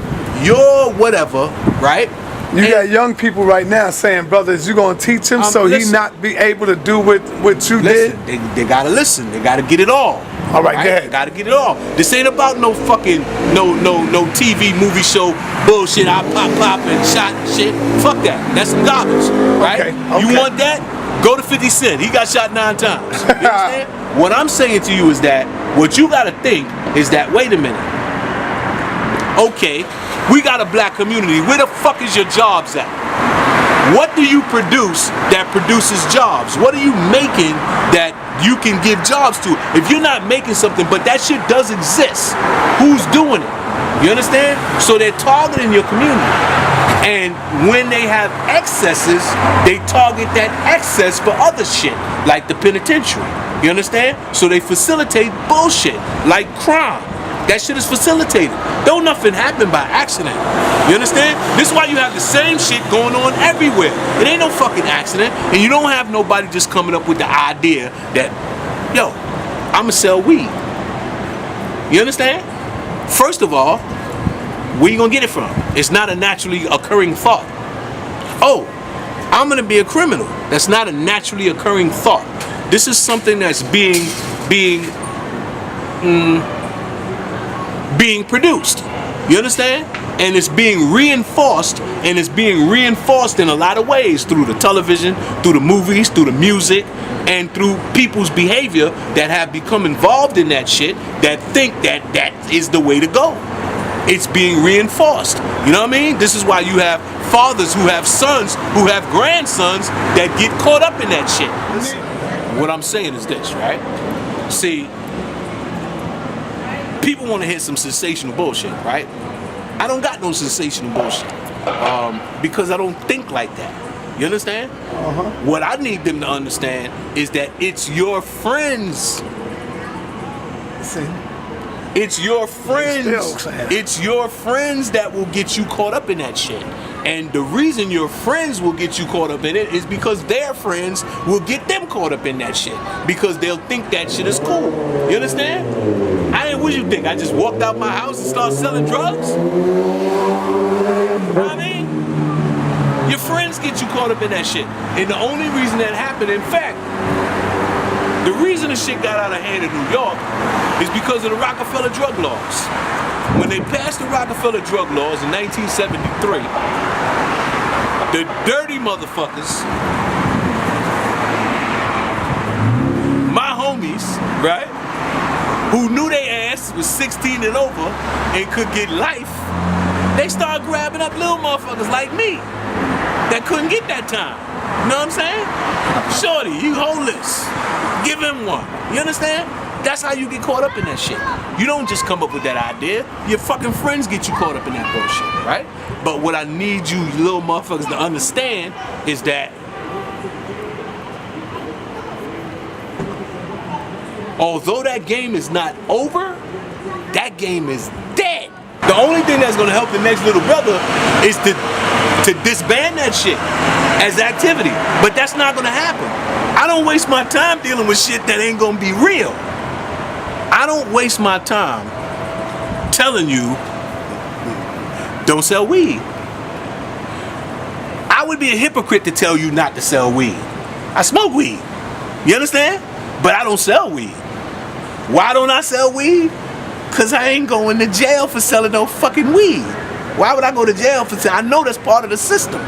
your whatever, right? You got young people right now saying, brothers, you gonna teach him so he not be able to do what you did? They gotta listen. They gotta get it all. All right, go ahead. They gotta get it all. This ain't about no fucking no TV movie show bullshit. I pop and shot and shit. Fuck that. That's some garbage, right? Okay. You want that? Go to 50 Cent. He got shot 9 times. You understand? What I'm saying to you is that what you gotta think is that, wait a minute. Okay, we got a black community. Where the fuck is your jobs at? What do you produce that produces jobs? What are you making that you can give jobs to? If you're not making something, but that shit does exist, who's doing it? You understand? So they're targeting your community. And when they have excesses, they target that excess for other shit, like the penitentiary. You understand? So they facilitate bullshit, like crime. That shit is facilitated. Don't nothing happen by accident. You understand? This is why you have the same shit going on everywhere. It ain't no fucking accident. And you don't have nobody just coming up with the idea that, yo, I'ma sell weed. You understand? First of all, where you gonna get it from? It's not a naturally occurring thought. Oh, I'm gonna be a criminal. That's not a naturally occurring thought. This is something that's being produced. You understand? And it's being reinforced, and it's being reinforced in a lot of ways, through the television, through the movies, through the music, and through people's behavior that have become involved in that shit, that think that that is the way to go. It's being reinforced. You know what I mean? This is why you have fathers who have sons, who have grandsons that get caught up in that shit. What I'm saying is this, right? See, people want to hear some sensational bullshit, right? I don't got no sensational bullshit because I don't think like that. You understand? What I need them to understand is that it's your friends. It's your friends. It's your friends that will get you caught up in that shit. And the reason your friends will get you caught up in it is because their friends will get them caught up in that shit. Because they'll think that shit is cool. You understand? What you think? I just walked out my house and started selling drugs? You know what I mean? Your friends get you caught up in that shit. And the only reason that happened, in fact, the reason the shit got out of hand in New York is because of the Rockefeller drug laws. When they passed the Rockefeller drug laws in 1973, the dirty motherfuckers, my homies, right, who knew their ass was 16 and over and could get life, they started grabbing up little motherfuckers like me that couldn't get that time. You know what I'm saying? Shorty, you homeless. Give him one. You understand? That's how you get caught up in that shit. You don't just come up with that idea. Your fucking friends get you caught up in that bullshit, right? But what I need you little motherfuckers to understand is that although that game is not over, that game is dead. The only thing that's gonna help the next little brother is to disband that shit as activity. But that's not gonna happen. I don't waste my time dealing with shit that ain't gonna be real. I don't waste my time telling you, don't sell weed. I would be a hypocrite to tell you not to sell weed. I smoke weed. You understand? But I don't sell weed. Why don't I sell weed? Cause I ain't going to jail for selling no fucking weed. Why would I go to jail for selling? I know that's part of the system.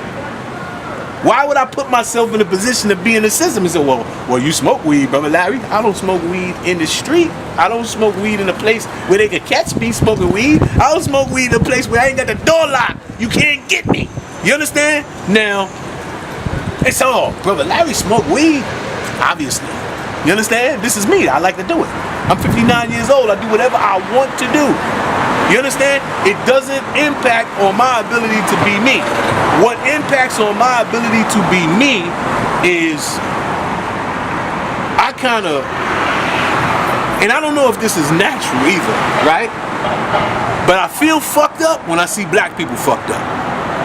Why would I put myself in a position to be in the system and say, well, you smoke weed, brother Larry? I don't smoke weed in the street. I don't smoke weed in a place where they can catch me smoking weed. I don't smoke weed in a place where I ain't got the door locked. You can't get me. You understand? Now, it's all, brother Larry smoke weed? Obviously. You understand? This is me. I like to do it. I'm 59 years old. I do whatever I want to do. You understand? It doesn't impact on my ability to be me. What impacts on my ability to be me is I kind of And I don't know if this is natural either, right? But I feel fucked up when I see black people fucked up.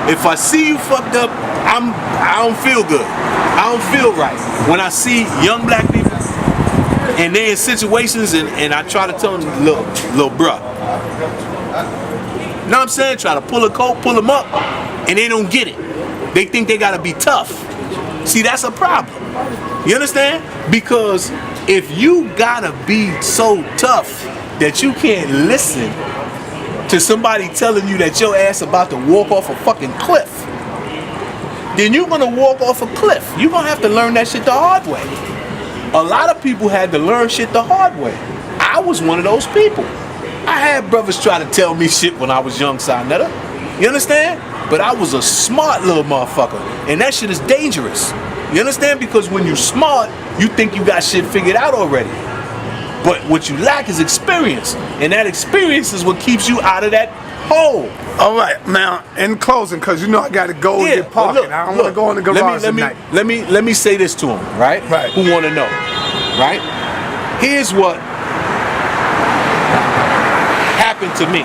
If I see you fucked up, I don't feel good. I don't feel right. When I see young black people and they're in situations and I try to tell them, little bruh. Know what I'm saying? Try to pull a coat, pull them up, and they don't get it. They think they gotta be tough. See, that's a problem. You understand? Because if you gotta be so tough that you can't listen to somebody telling you that your ass about to walk off a fucking cliff, then you're gonna walk off a cliff. You're gonna have to learn that shit the hard way. A lot of people had to learn shit the hard way. I was one of those people. I had brothers try to tell me shit when I was young, Sinetta. You understand? But I was a smart little motherfucker. And that shit is dangerous. You understand? Because when you're smart, you think you got shit figured out already. But what you lack is experience. And that experience is what keeps you out of that hole. All right, now in closing, because you know I got to go and get parking. I don't want to go in the garage tonight. Let me say this to them, right? Right. Who want to know, right? Here's what happened to me.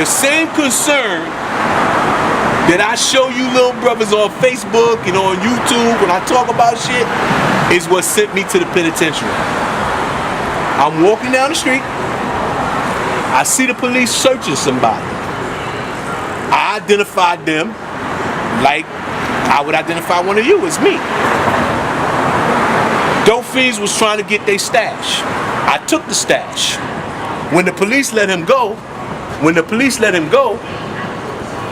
The same concern that I show you little brothers on Facebook and on YouTube when I talk about shit is what sent me to the penitentiary. I'm walking down the street. I see the police searching somebody. I identified them like I would identify one of you as me. Dope fiends was trying to get their stash. I took the stash. When the police let him go,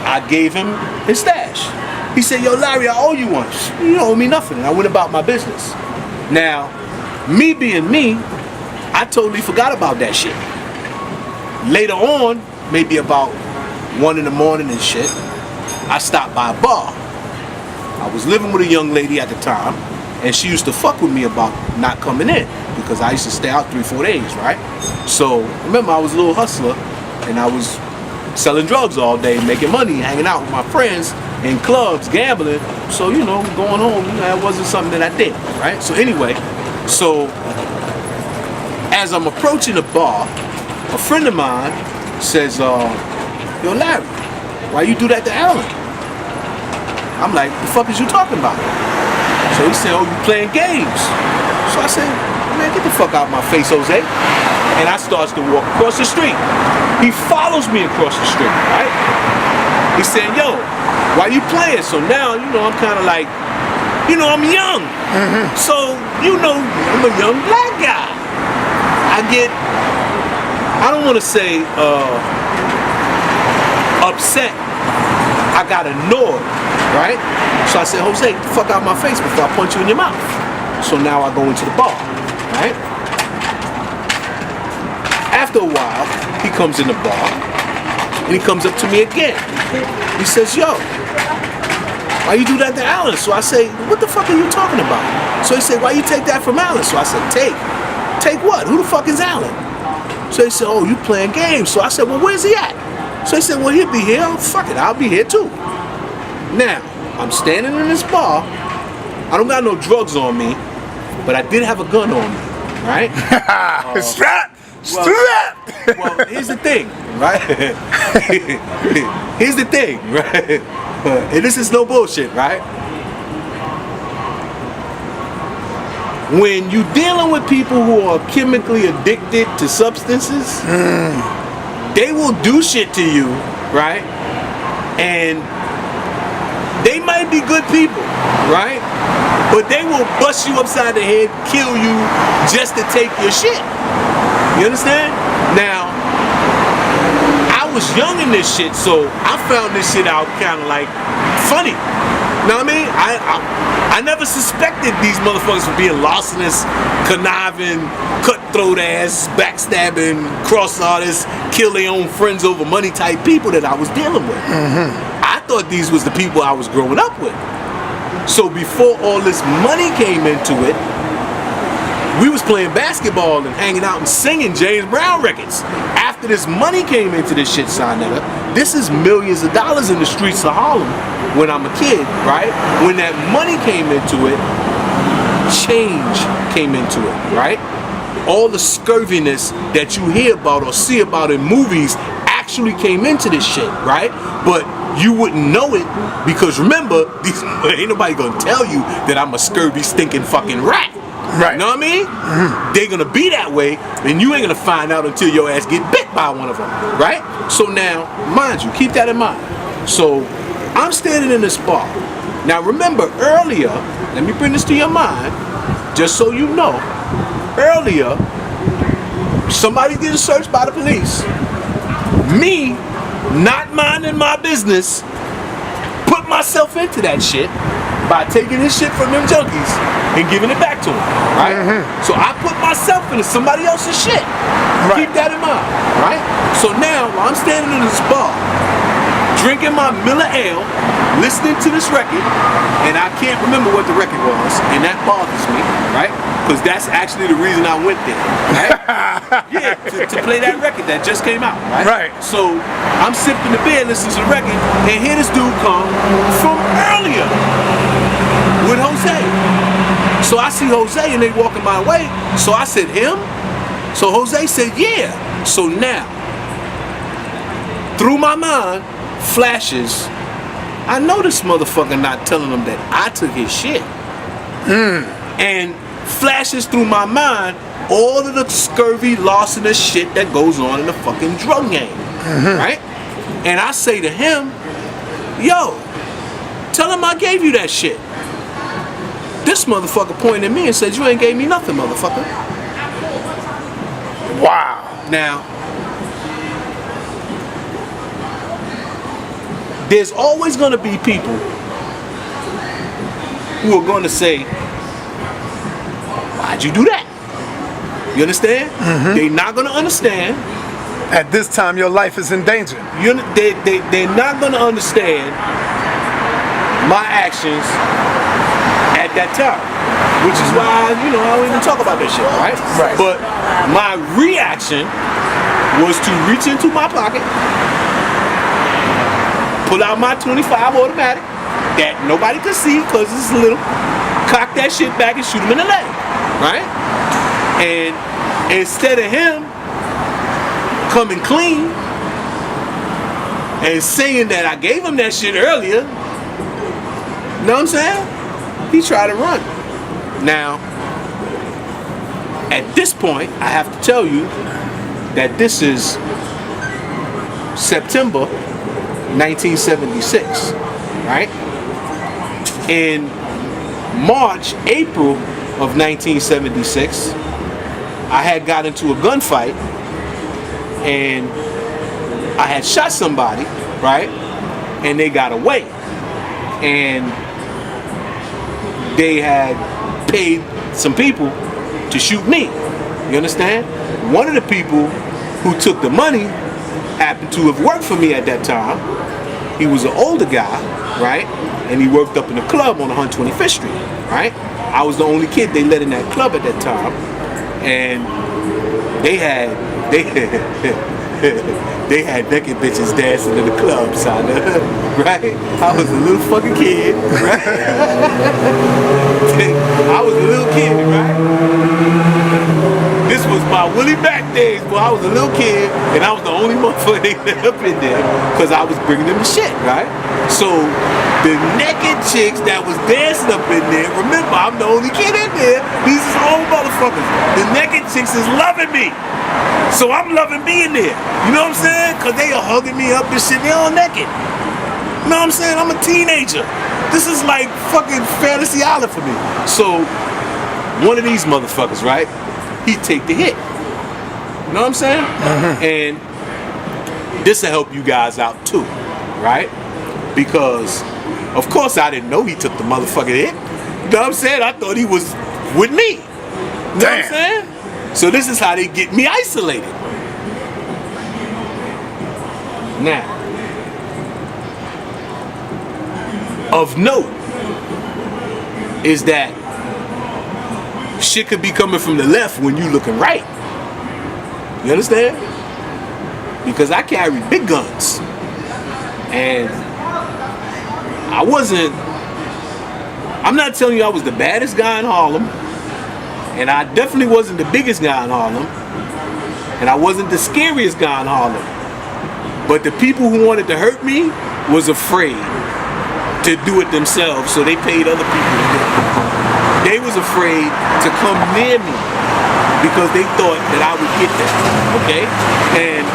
I gave him his stash. He said, yo, Larry, I owe you one. You don't owe me nothing. And I went about my business. Now, me being me, I totally forgot about that shit. Later on, maybe about 1 in the morning and shit, I stopped by a bar. I was living with a young lady at the time, and she used to fuck with me about not coming in because I used to stay out 3-4 days, right? So, remember, I was a little hustler, and I was selling drugs all day, making money, hanging out with my friends in clubs, gambling. So, you know, going home, that wasn't something that I did, right? So anyway, as I'm approaching the bar, a friend of mine says, yo, Larry, why you do that to Alan? I'm like, the fuck is you talking about? So he said, oh, you playing games. So I said, man, get the fuck out of my face, Jose. And I starts to walk across the street. He follows me across the street, right? He said, yo, why you playing? So now, you know, I'm kind of like, you know, I'm young. So, you know, I'm a young black guy. I don't want to say upset. I got annoyed, right? So I said, Jose, get the fuck out of my face before I punch you in your mouth. So now I go into the bar, right? After a while, he comes in the bar, and he comes up to me again. He says, yo, why you do that to Alan? So I say, what the fuck are you talking about? So he said, why you take that from Alan? So I said, take what? Who the fuck is Alan? So he said, oh, you playing games. So I said, well, where's he at? So he said, well, he'll be here. Oh, fuck it, I'll be here too. Now, I'm standing in this bar. I don't got no drugs on me, but I did have a gun on me, right? Strap! Well, here's the thing, right? Here's the thing, right? And this is no bullshit, right? When you're dealing with people who are chemically addicted to substances, they will do shit to you, right? And they might be good people, right? But they will bust you upside the head, kill you just to take your shit. You understand? Now, I was young in this shit, so I found this shit out kind of like funny. Know what I mean? I never suspected these motherfuckers for being larcenous, conniving, cutthroat ass, backstabbing, cross artists, kill their own friends over money type people that I was dealing with. I thought these was the people I was growing up with. So before all this money came into it, we was playing basketball and hanging out and singing James Brown records. After this money came into this shit, Sinetta, this is millions of dollars in the streets of Harlem when I'm a kid, right? When that money came into it, change came into it, right? All the scurviness that you hear about or see about in movies actually came into this shit, right? But you wouldn't know it because remember, ain't nobody gonna tell you that I'm a scurvy, stinking fucking rat. Right. You know what I mean? They're gonna be that way, and you ain't gonna find out until your ass get bit by one of them, right? So now, mind you, keep that in mind. So I'm standing in this bar. Now remember earlier, let me bring this to your mind, just so you know. Earlier, somebody's getting searched by the police. Me, not minding my business, put myself into that shit by taking this shit from them junkies and giving it back to them, right? So I put myself into somebody else's shit. Right. Keep that in mind, right? So now, while I'm standing in this bar, drinking my Miller Ale, listening to this record, and I can't remember what the record was, and that bothers me, right? Because that's actually the reason I went there, right? Yeah, to play that record that just came out, right? Right. So I'm sipping the beer, listening to the record, and here this dude come from earlier with Jose. So I see Jose and they walking my way. So I said, him? So Jose said, yeah. So now, through my mind, flashes, I know this motherfucker not telling him that I took his shit. And flashes through my mind all of the scurvy, larcenous shit that goes on in the fucking drug game, right? And I say to him, yo, tell him I gave you that shit. This motherfucker pointed at me and said, you ain't gave me nothing, motherfucker. Wow. Now, there's always gonna be people who are gonna say, why'd you do that? You understand? They're not gonna understand. At this time, your life is in danger. They're not gonna understand my actions at that time, which is why, you know, I don't even talk about that shit, right? Right. But my reaction was to reach into my pocket, pull out my 25 automatic that nobody could see because it's little, cock that shit back and shoot him in the leg, right? And instead of him coming clean and saying that I gave him that shit earlier, you know what I'm saying? He tried to run. Now, at this point, I have to tell you that this is September 1976, right? In March, April of 1976, I had got into a gunfight and I had shot somebody, right? And they got away. And they had paid some people to shoot me. You understand? One of the people who took the money happened to have worked for me at that time. He was an older guy, right? And he worked up in a club on 125th Street, right? I was the only kid they let in that club at that time. And they had they had naked bitches dancing in the club, son, right? I was a little fucking kid, right? I was a little kid, right? This was my Willie Back days, boy. I was a little kid, and I was the only motherfucker they let up in there because I was bringing them the shit, right? So the naked chicks that was dancing up in there, remember, I'm the only kid in there. These is old motherfuckers. The naked chicks is loving me. So I'm loving being there. You know what I'm saying? Because they are hugging me up and shit. They all naked. You know what I'm saying? I'm a teenager. This is like fucking Fantasy Island for me. So one of these motherfuckers, right? He take the hit. You know what I'm saying? And this will help you guys out too, right? Because of course I didn't know he took the motherfucking hit. You know what I'm saying? I thought he was with me. You know what I'm saying? So this is how they get me isolated. Now, of note is that shit could be coming from the left when you looking right. You understand? Because I carry big guns. And I wasn't I'm not telling you I was the baddest guy in Harlem, and I definitely wasn't the biggest guy in Harlem, and I wasn't the scariest guy in Harlem. But the people who wanted to hurt me was afraid to do it themselves, so they paid other people to do it. They was afraid to come near me because they thought that I would get them, okay? And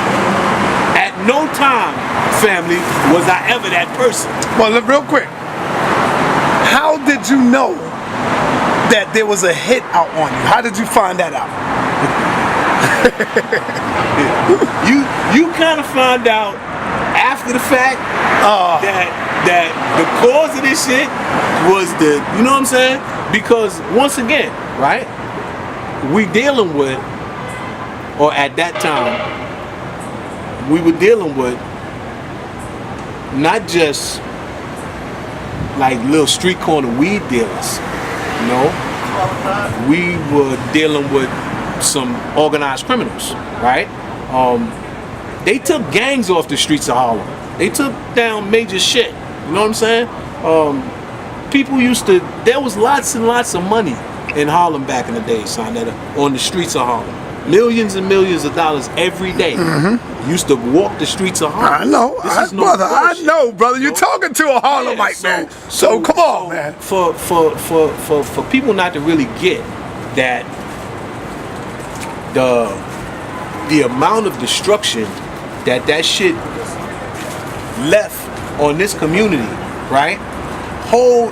at no time, family, was I ever that person. Well, look, real quick. How did you know that there was a hit out on you? How did you find that out? You kind of find out after the fact that the cause of this shit was the, you know what I'm saying? Because once again, right? We dealing with, or at that time, we were dealing with not just like little street corner weed dealers, you know? We were dealing with some organized criminals, right? They took gangs off the streets of Harlem. They took down major shit, you know what I'm saying? People used to, there was lots and lots of money in Harlem back in the day, son, that on the streets of Harlem. Millions and millions of dollars every day. Used to walk the streets of Harlem. I know, brother. I know, brother. You're talking to a Harlemite, man. So come on, man. For people not to really get that the amount of destruction that shit left on this community, right?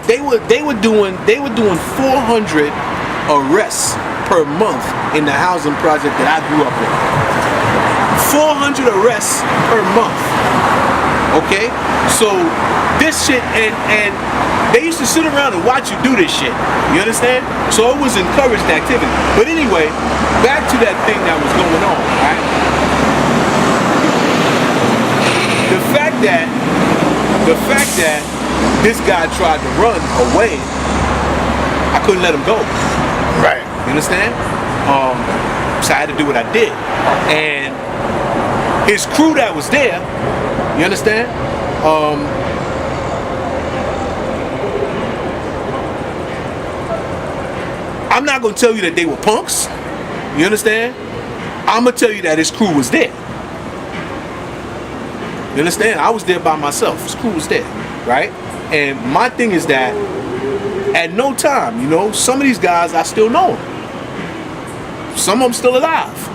They were doing 400 arrests per month in the housing project that I grew up in. 400 arrests per month. Okay? So this shit, and they used to sit around and watch you do this shit. You understand? So it was encouraged activity. But anyway, back to that thing that was going on, right? The fact that this guy tried to run away, I couldn't let him go. Right. You understand? So I had to do what I did. And his crew that was there, you understand? I'm not gonna tell you that they were punks. You understand? I'm gonna tell you that his crew was there. You understand? I was there by myself. His crew was there, right? And my thing is that at no time, you know, some of these guys I still know them. Some of them still alive.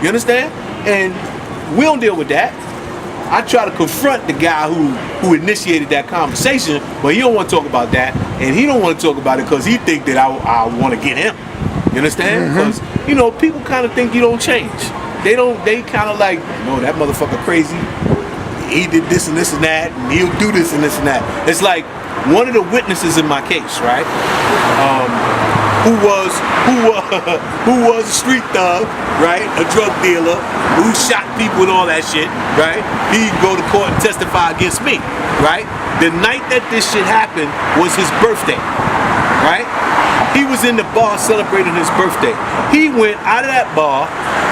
You understand? And we don't deal with that. I try to confront the guy who initiated that conversation, but he don't want to talk about that, and he don't want to talk about it because he think that I want to get him. You understand? Because you know, people kind of think you don't change. They kind of like, no, that motherfucker crazy. He did this and this and that, and he'll do this and this and that. It's like one of the witnesses in my case, right? Who was a street thug, right? A drug dealer who shot people and all that shit, right? He'd go to court and testify against me, right? The night that this shit happened was his birthday, right? He was in the bar celebrating his birthday. He went out of that bar,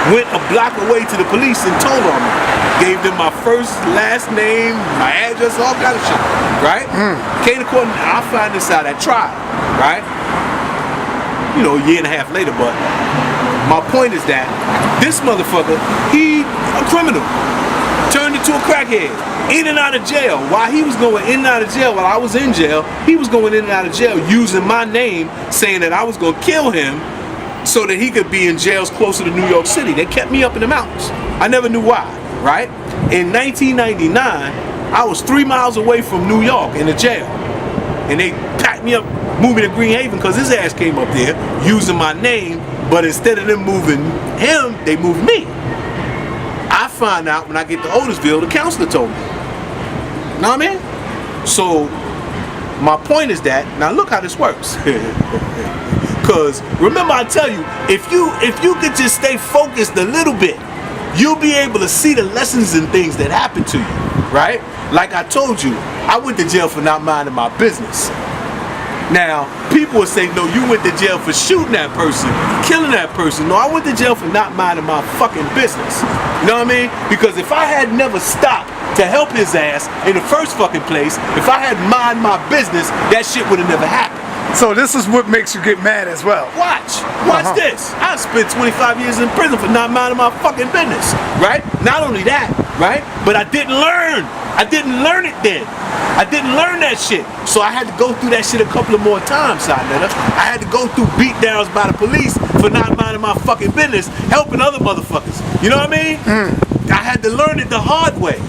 went a block away to the police and told on me. Gave them my first, last name, my address, all kind of shit, right? Came to court and I found this out at trial, right? You know, a year and a half later, but my point is that this motherfucker, he a criminal, turned into a crackhead, in and out of jail. While he was going in and out of jail, while I was in jail, he was going in and out of jail using my name, saying that I was going to kill him so that he could be in jails closer to New York City. They kept me up in the mountains. I never knew why, right? In 1999, I was 3 miles away from New York in a jail, and they packed me up, moved me to Green Haven because his ass came up there using my name, but instead of them moving him, they moved me. I find out when I get to Otisville, the counselor told me. You know what I mean? So my point is that, now look how this works. Because remember I tell you, if you could just stay focused a little bit, you'll be able to see the lessons and things that happen to you, right? Like I told you, I went to jail for not minding my business. Now, people will say, no, you went to jail for shooting that person, killing that person. No, I went to jail for not minding my fucking business. You know what I mean? Because if I had never stopped to help his ass in the first fucking place, if I had mind my business, that shit would have never happened. So this is what makes you get mad as well. Watch this. I spent 25 years in prison for not minding my fucking business, right? Not only that, right? But I didn't learn. I didn't learn it then. I didn't learn that shit. So I had to go through that shit a couple of more times, Sinetta. I had to go through beatdowns by the police for not minding my fucking business, helping other motherfuckers. You know what I mean? I had to learn it the hard way.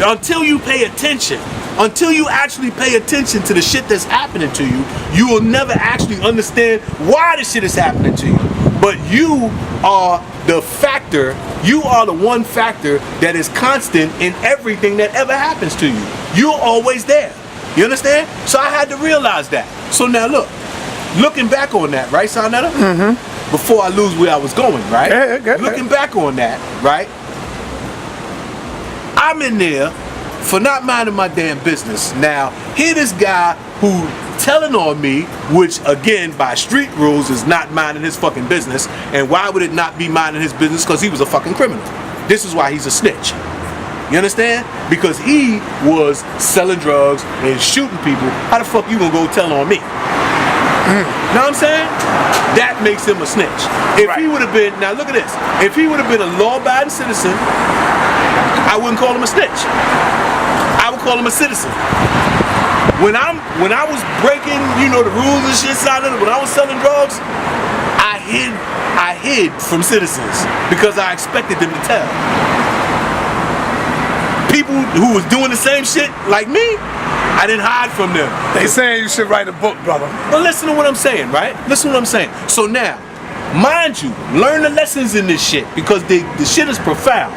Until you pay attention, until you actually pay attention to the shit that's happening to you, you will never actually understand why the shit is happening to you. But you are the factor, you are the one factor that is constant in everything that ever happens to you. You're always there. You understand? So I had to realize that. So now look, looking back on that, right, Sonetta? Before I lose where I was going, right? Looking back on that, right? I'm in there for not minding my damn business. Now, here this guy who telling on me, which again, by street rules, is not minding his fucking business. And why would it not be minding his business? Because he was a fucking criminal. This is why he's a snitch. You understand? Because he was selling drugs and shooting people. How the fuck you gonna go tell on me? Know what I'm saying? That makes him a snitch. If he would have been, now look at this. If he would have been a law-abiding citizen, I wouldn't call him a snitch. I would call him a citizen. When I was breaking, you know, the rules and shit, when I was selling drugs, I hid from citizens because I expected them to tell. People who was doing the same shit like me, I didn't hide from them. They saying you should write a book, brother. But listen to what I'm saying, right? Listen to what I'm saying. So now, mind you, learn the lessons in this shit because the shit is profound.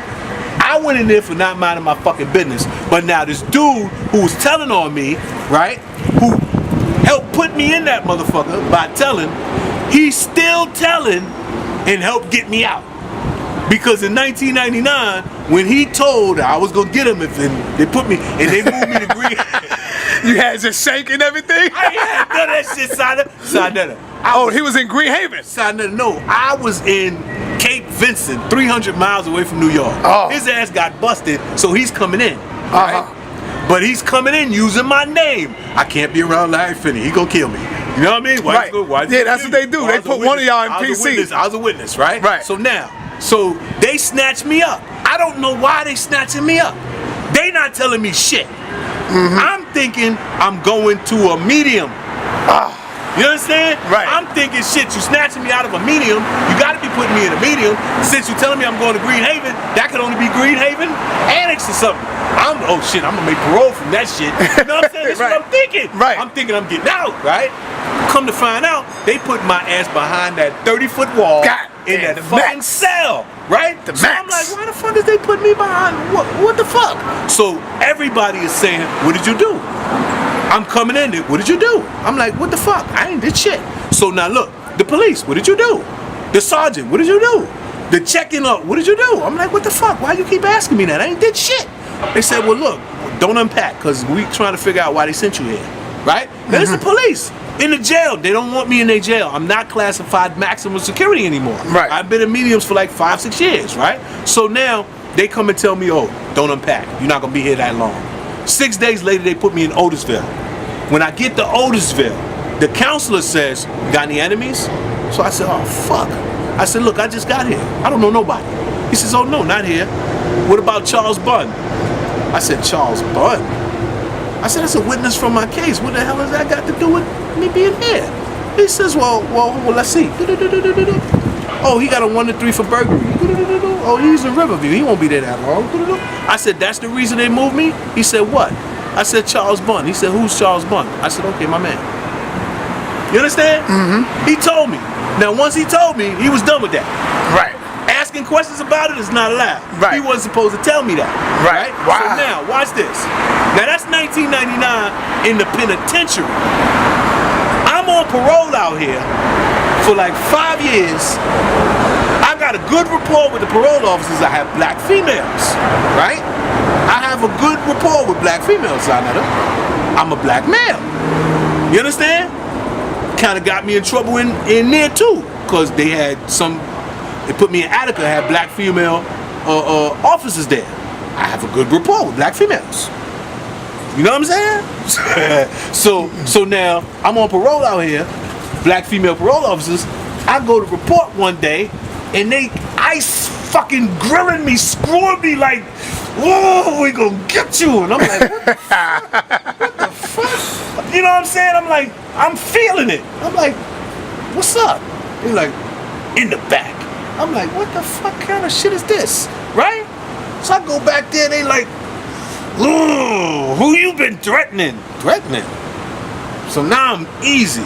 I went in there for not minding my fucking business, but now this dude who was telling on me, right, who helped put me in that motherfucker by telling, he's still telling and helped get me out. Because in 1999, when he told I was gonna get him if they put me, and they moved me to Green. You had just shake and everything? I ain't had none of that shit, Sinetta. Oh, he was in Green Haven? Sinetta, no, I was in Cape Vincent, 300 miles away from New York. His ass got busted, so he's coming in, right? But he's coming in using my name. I can't be around Larry Finney. He gonna kill me. You know what I mean? Why yeah, that's what they do. They put one of y'all in PC. I was a witness, right? Right. So they snatched me up. I don't know why they snatching me up. They not telling me shit. I'm thinking I'm going to a medium. You understand? Right. I'm thinking, shit, you snatching me out of a medium, you gotta be putting me in a medium. Since you telling me I'm going to Green Haven, that could only be Green Haven Annex or something. I'm gonna make parole from that shit. You know what I'm saying? That's what I'm thinking. Right. I'm thinking I'm getting out, right? Come to find out, they put my ass behind that 30-foot wall in that fucking cell, right? So I'm like, why the fuck is they put me behind? What the fuck? So everybody is saying, what did you do? I'm coming in there, what did you do? I'm like, what the fuck? I ain't did shit. So now look, the police, what did you do? The sergeant, what did you do? The checking up, what did you do? I'm like, what the fuck? Why you keep asking me that? I ain't did shit. They said, well look, don't unpack, because we trying to figure out why they sent you here, right? Then it's the police. In the jail, they don't want me in their jail. I'm not classified maximum security anymore. Right. I've been in mediums for like 5-6 years, right? So now, they come and tell me, oh, don't unpack. You're not gonna be here that long. 6 days later, they put me in Otisville. When I get to Otisville, the counselor says, got any enemies? So I said, oh, fuck. I said, look, I just got here. I don't know nobody. He says, oh, no, not here. What about Charles Bunn? I said, Charles Bunn? I said, that's a witness from my case. What the hell has that got to do with me being here? He says, well, let's see. Oh, he got a 1 to 3 for burglary. Oh, he's in Riverview. He won't be there that long. I said, that's the reason they moved me? He said, what? I said, Charles Bunn. He said, who's Charles Bunn? I said, okay, my man. You understand? He told me. Now, once he told me, he was done with that. Right. Asking questions about it is not allowed. Right. He wasn't supposed to tell me that. Right. So now, watch this. Now, that's 1999 in the penitentiary. I'm on parole out here for like 5 years. I got a good rapport with the parole officers. I have black females, right? I have a good rapport with black females, I'm a black male. You understand? Kind of got me in trouble in there too, because they put me in Attica, had black female officers there. I have a good rapport with black females. You know what I'm saying? So now I'm on parole out here, black female parole officers. I go to report one day, and they ice fucking grilling me, screwing me like, whoa, we gonna get you. And I'm like, what the fuck? What the fuck? You know what I'm saying? I'm like, I'm feeling it. I'm like, what's up? They're like, in the back. I'm like, what the fuck kind of shit is this? Right? So I go back there, they like, ooh, who you been threatening? Threatening? So now I'm easy.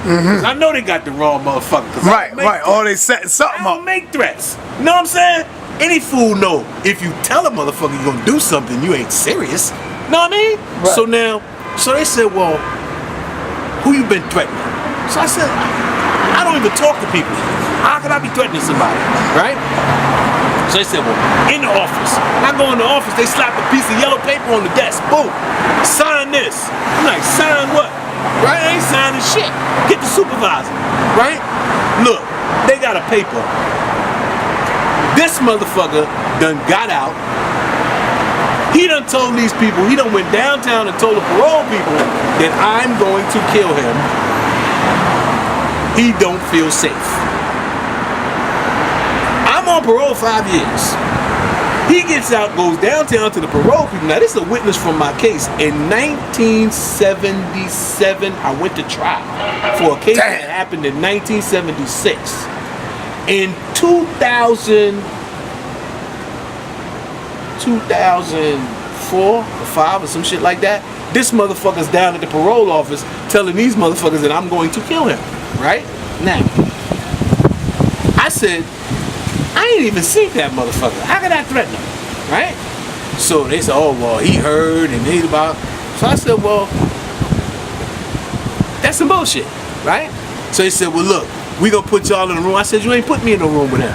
Cause I know they got the wrong motherfucker. Right. Oh, they setting something I don't up. make threats. You know what I'm saying? Any fool know if you tell a motherfucker you're gonna do something, you ain't serious. Know what I mean? Right. So now, so they said, well, who you been threatening? So I said, I don't even talk to people. How can I be threatening somebody? Right? So they said, well, in the office. I go in the office, they slap a piece of yellow paper on the desk. Boom. Sign this. I'm like, sign what? Right? I ain't signing shit. Get the supervisor. Right? Look, they got a paper. This motherfucker done got out. He done told these people, he done went downtown and told the parole people that I'm going to kill him. He don't feel safe. I'm on parole 5 years. He gets out, goes downtown to the parole people. Now this is a witness from my case. In 1977, I went to trial for a case that happened in 1976. In 2004 or 5 or some shit like that, this motherfucker's down at the parole office telling these motherfuckers that I'm going to kill him. Right? Now, I said, I ain't even seen that motherfucker. How can I threaten him? Right? So they said, oh, well, he heard and he about. So I said, well, that's some bullshit. Right? So they said, well, look, we gonna put y'all in the room. I said, you ain't put me in the room with him.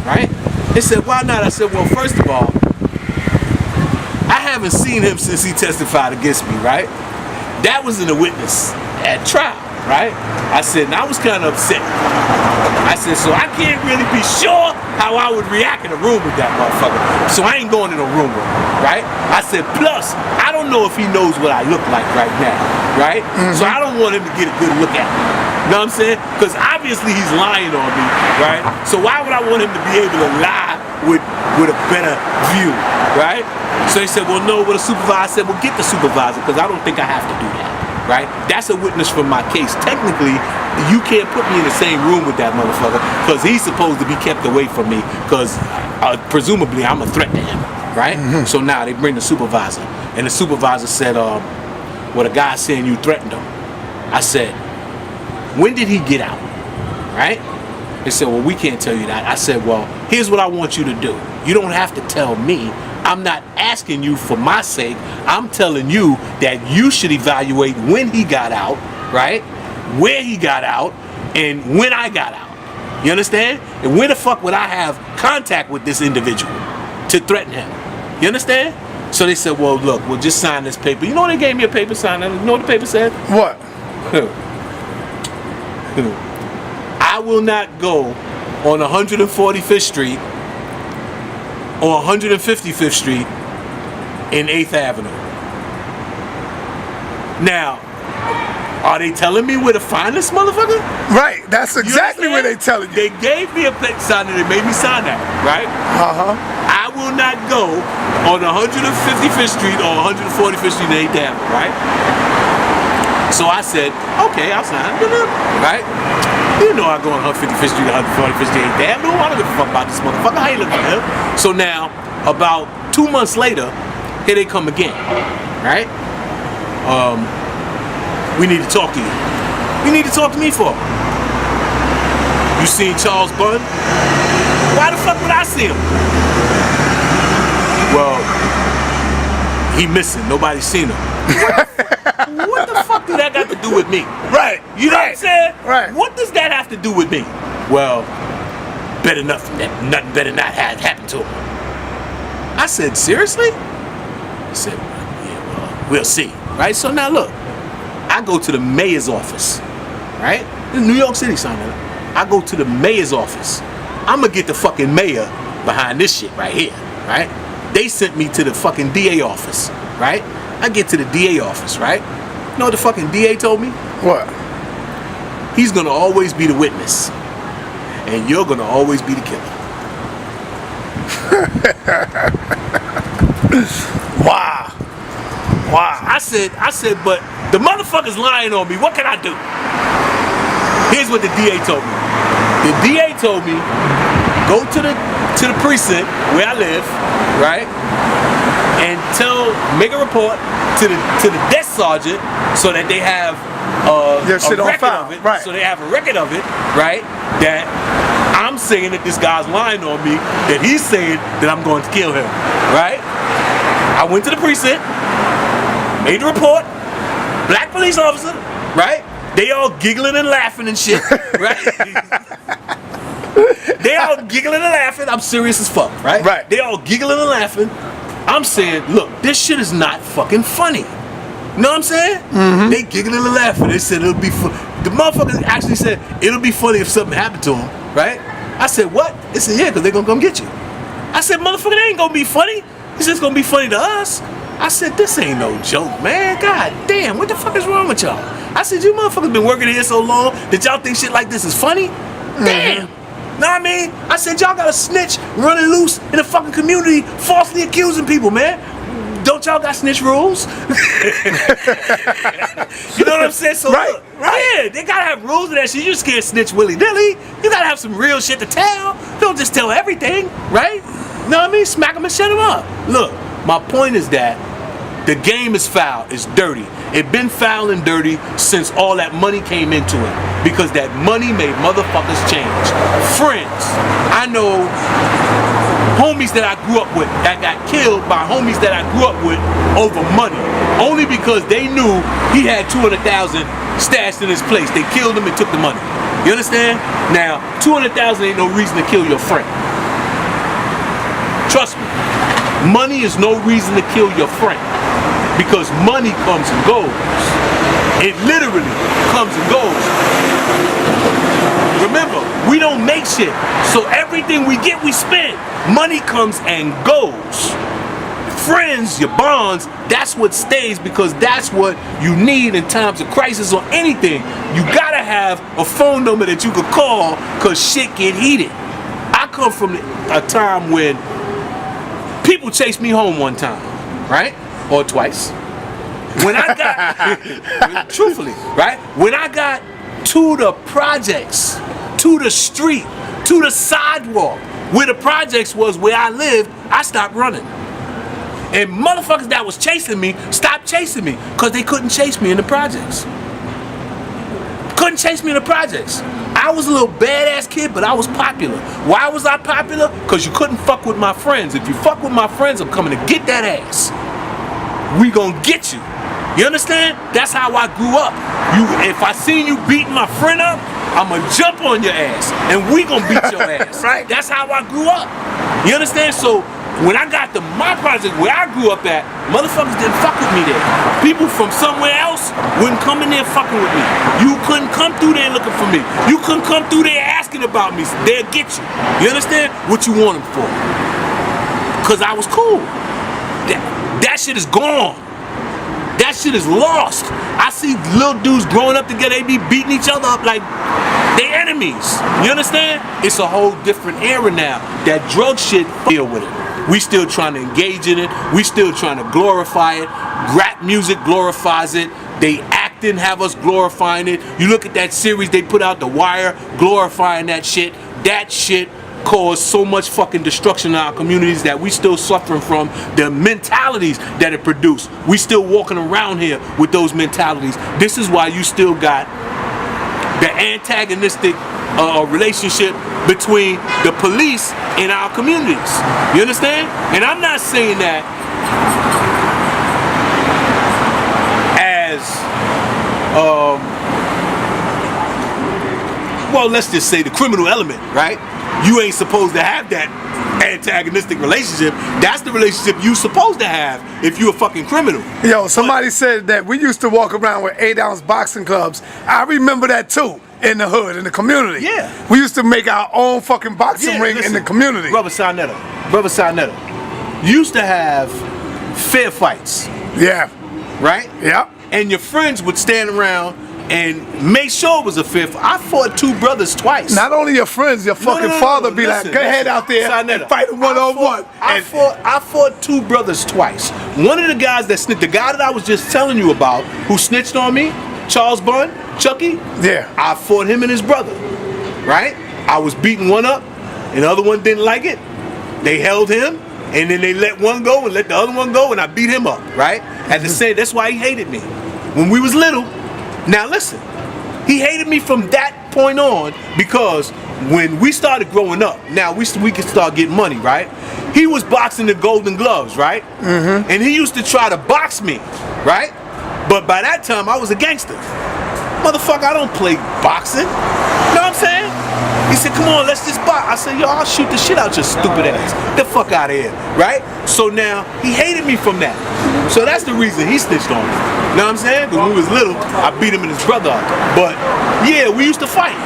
Right? They said, why not? I said, well, first of all, I haven't seen him since he testified against me. Right? That was in a witness at trial. Right? I said, and I was kind of upset. I said, so I can't really be sure how I would react in a room with that motherfucker. So I ain't going in a room with him, right? I said, plus, I don't know if he knows what I look like right now, right? So I don't want him to get a good look at me. You know what I'm saying? Because obviously he's lying on me, right? So why would I want him to be able to lie with a better view, right? So they said, well, no, with a supervisor. I said, well, get the supervisor, because I don't think I have to do that. Right? That's a witness from my case. Technically, you can't put me in the same room with that motherfucker because he's supposed to be kept away from me because presumably I'm a threat to him. Right? So now they bring the supervisor. And the supervisor said, well, the guy's saying you threatened him. I said, when did he get out? Right? They said, well, we can't tell you that. I said, well, here's what I want you to do. You don't have to tell me. I'm not asking you for my sake. I'm telling you that you should evaluate when he got out, right? Where he got out, and when I got out. You understand? And when the fuck would I have contact with this individual to threaten him? You understand? So they said, well, look, we'll just sign this paper. You know they gave me a paper sign. You know what the paper said? What? I will not go on 145th Street or 155th Street in 8th Avenue. Now, are they telling me where to find this motherfucker? Right, that's exactly where they telling you. They gave me a paper sign and they made me sign that, right? I will not go on 155th Street or 145th Street in 8th Avenue, right? So I said, okay, I'll sign, right? You know I go on 155th Street, 145th Street, 8th Avenue. I don't give a fuck about this motherfucker. I ain't looking at him. So now, about 2 months later, here they come again, right? We need to talk to you. You need to talk to me for? You seen Charles Bunn? Why the fuck would I see him? Well, he missing. Nobody's seen him. What the fuck do that got to do with me? Right. You know what I'm saying? Right. What does that have to do with me? Well, nothing better not have happened to him. I said, seriously? He said, yeah, well, we'll see. Right? So now look, I go to the mayor's office. Right? In New York City, son. I go to the mayor's office. I'm gonna get the fucking mayor behind this shit right here. Right? They sent me to the fucking DA office. Right? I get to the DA office, right? You know what the fucking DA told me? What? He's gonna always be the witness, and you're gonna always be the killer. Wow. I said, but the motherfucker's lying on me. What can I do? Here's what the DA told me. The DA told me, go to the precinct where I live, right? And make a report to the desk sergeant so that they have a record of it. Right. So they have a record of it, right? That I'm saying that this guy's lying on me, that he's saying that I'm going to kill him, right? I went to the precinct, made the report, black police officer, right? They all giggling and laughing and shit, right? They all giggling and laughing. I'm serious as fuck, right? Right. They all giggling and laughing. I'm saying, look, this shit is not fucking funny. You know what I'm saying? Mm-hmm. They giggling and laughing. They said it'll be funny. The motherfucker actually said it'll be funny if something happened to him, right? I said, what? They said, yeah, because they're going to come get you. I said, motherfucker, they ain't going to be funny. It's just going to be funny to us. I said, this ain't no joke, man. God damn, what the fuck is wrong with y'all? I said, you motherfuckers been working here so long that y'all think shit like this is funny? Damn. Know what I mean? I said, y'all got a snitch running loose in the fucking community, falsely accusing people, man. Don't y'all got snitch rules? You know what I'm saying? So right, look, yeah, they gotta have rules to that shit. You just can't snitch willy-nilly. You gotta have some real shit to tell. Don't just tell everything, right? You know what I mean? Smack them and shut them up. Look, my point is that the game is foul, it's dirty. It been foul and dirty since all that money came into it. Because that money made motherfuckers change. Friends, I know homies that I grew up with that got killed by homies that I grew up with over money. Only because they knew he had 200,000 stashed in his place. They killed him and took the money. You understand? Now, 200,000 ain't no reason to kill your friend. Trust me. Money is no reason to kill your friend. Because money comes and goes. It literally comes and goes. Remember, we don't make shit. So everything we get, we spend. Money comes and goes. Friends, your bonds, that's what stays because that's what you need in times of crisis or anything. You gotta have a phone number that you could call because shit get heated. I come from a time when people chased me home one time, right? Or twice. When I got, truthfully, right? When I got to the projects, to the street, to the sidewalk, where the projects was where I lived, I stopped running. And motherfuckers that was chasing me stopped chasing me because they couldn't chase me in the projects. Couldn't chase me in the projects. I was a little badass kid, but I was popular. Why was I popular? Because you couldn't fuck with my friends. If you fuck with my friends, I'm coming to get that ass. We gonna get you. You understand? That's how I grew up. If I seen you beating my friend up, I'ma jump on your ass and we gonna beat your ass. Right. That's how I grew up. You understand? So when I got to my project where I grew up at, motherfuckers didn't fuck with me there. People from somewhere else wouldn't come in there fucking with me. You couldn't come through there looking for me. You couldn't come through there asking about me. They'll get you. You understand? What you want them for? Cause I was cool. That shit is gone. That shit is lost. I see little dudes growing up together, they be beating each other up like they enemies. You understand? It's a whole different era now. That drug shit, deal with it. We still trying to engage in it. We still trying to glorify it. Rap music glorifies it. They acting have us glorifying it. You look at that series they put out, The Wire, glorifying that shit. That shit caused so much fucking destruction in our communities that we still suffering from the mentalities that it produced. We still walking around here with those mentalities. This is why you still got the antagonistic relationship between the police and our communities. You understand? And I'm not saying that as well, let's just say the criminal element, right? You ain't supposed to have that antagonistic relationship. That's the relationship you supposed to have if you're a fucking criminal. Yo, somebody said that we used to walk around with 8-ounce boxing clubs. I remember that too, in the hood, in the community. Yeah. We used to make our own fucking boxing ring in the community. Brother Sinetta, used to have fair fights. Yeah. right? Yeah. And your friends would stand around and make sure it was a fifth. I fought two brothers twice. Not only your friends, your fucking father be listen, like, go ahead out there and fight him one-on-one. I fought two brothers twice. One of the guys that snitched, the guy that I was just telling you about, who snitched on me, Charles Bunn, Chucky. Yeah. I fought him and his brother, right? I was beating one up, and the other one didn't like it. They held him, and then they let one go and let the other one go, and I beat him up, right? At the same, that's why he hated me. When we was little, now listen, he hated me from that point on because when we started growing up, now we could start getting money, right? He was boxing the Golden Gloves, right? Mm-hmm. And he used to try to box me, right? But by that time, I was a gangster. Motherfucker, I don't play boxing. You know what I'm saying? He said, come on, let's just box. I said, yo, I'll shoot the shit out your stupid ass. Get the fuck out of here, right? So now, he hated me from that. So that's the reason he snitched on me. You know what I'm saying? Because when we was little, I beat him and his brother up. But, yeah, we used to fight.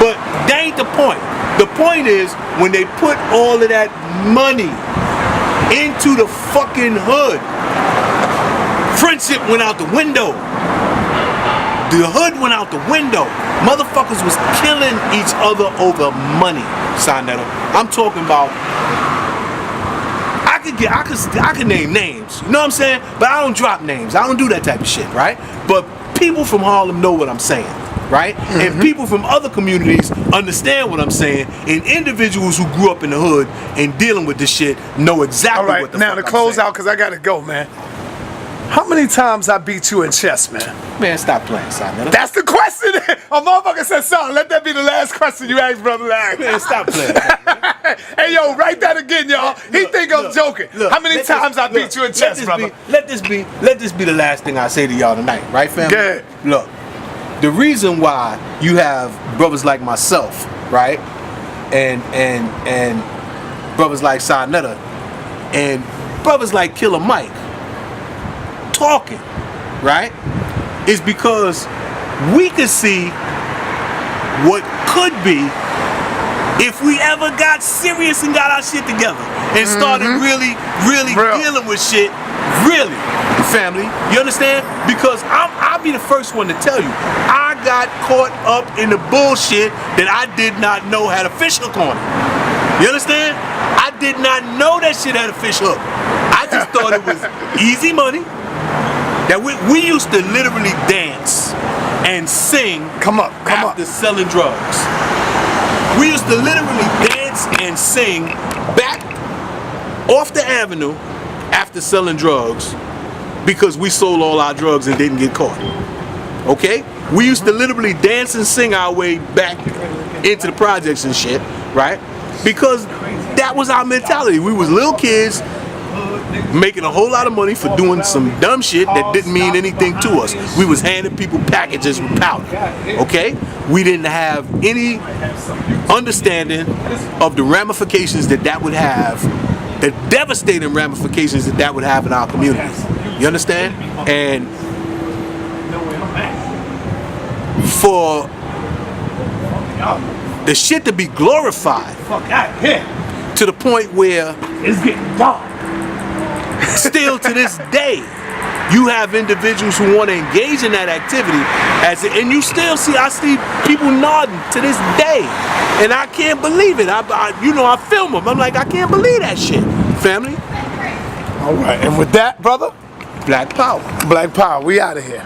But that ain't the point. The point is, when they put all of that money into the fucking hood, friendship went out the window. The hood went out the window. Motherfuckers was killing each other over money, Sonetta. I'm talking about. I could name names. You know what I'm saying? But I don't drop names. I don't do that type of shit, right? But people from Harlem know what I'm saying, right? Mm-hmm. And people from other communities understand what I'm saying. And individuals who grew up in the hood and dealing with this shit know exactly what the fuck I'm saying. Now to close out, because I gotta go, man. How many times I beat you in chess, man? Man, stop playing, son. That's the question. A motherfucker said, son, let that be the last question you ask Brother Larry. Man, stop playing. Hey, yo, write that again, y'all. He think I'm joking. How many times I beat you in chess, brother? Let this be the last thing I say to y'all tonight, right, family? Good. Look, the reason why you have brothers like myself, right, and brothers like Sonetta, and brothers like Killer Mike talking, right, is because we could see what could be if we ever got serious and got our shit together and started really dealing with shit, really, family. You understand? Because I'll be the first one to tell you, I got caught up in the bullshit that I did not know had a fish hook on it. You understand? I did not know that shit had a fish hook. I just thought it was easy money. That we used to literally dance and sing after selling drugs. We used to literally dance and sing back off the avenue after selling drugs because we sold all our drugs and didn't get caught. Okay? We used to literally dance and sing our way back into the projects and shit, right? Because that was our mentality. We was little kids making a whole lot of money for doing some dumb shit that didn't mean anything to us. We was handing people packages with powder, okay? We didn't have any understanding of the ramifications that would have, the devastating ramifications that would have in our community. You understand? And for the shit to be glorified to the point where it's getting dark. Still to this day, you have individuals who want to engage in that activity, and you still see, I see people nodding to this day, and I can't believe it. I film them. I'm like, I can't believe that shit, family. All right, and with that, brother, Black Power. Black Power. We out of here.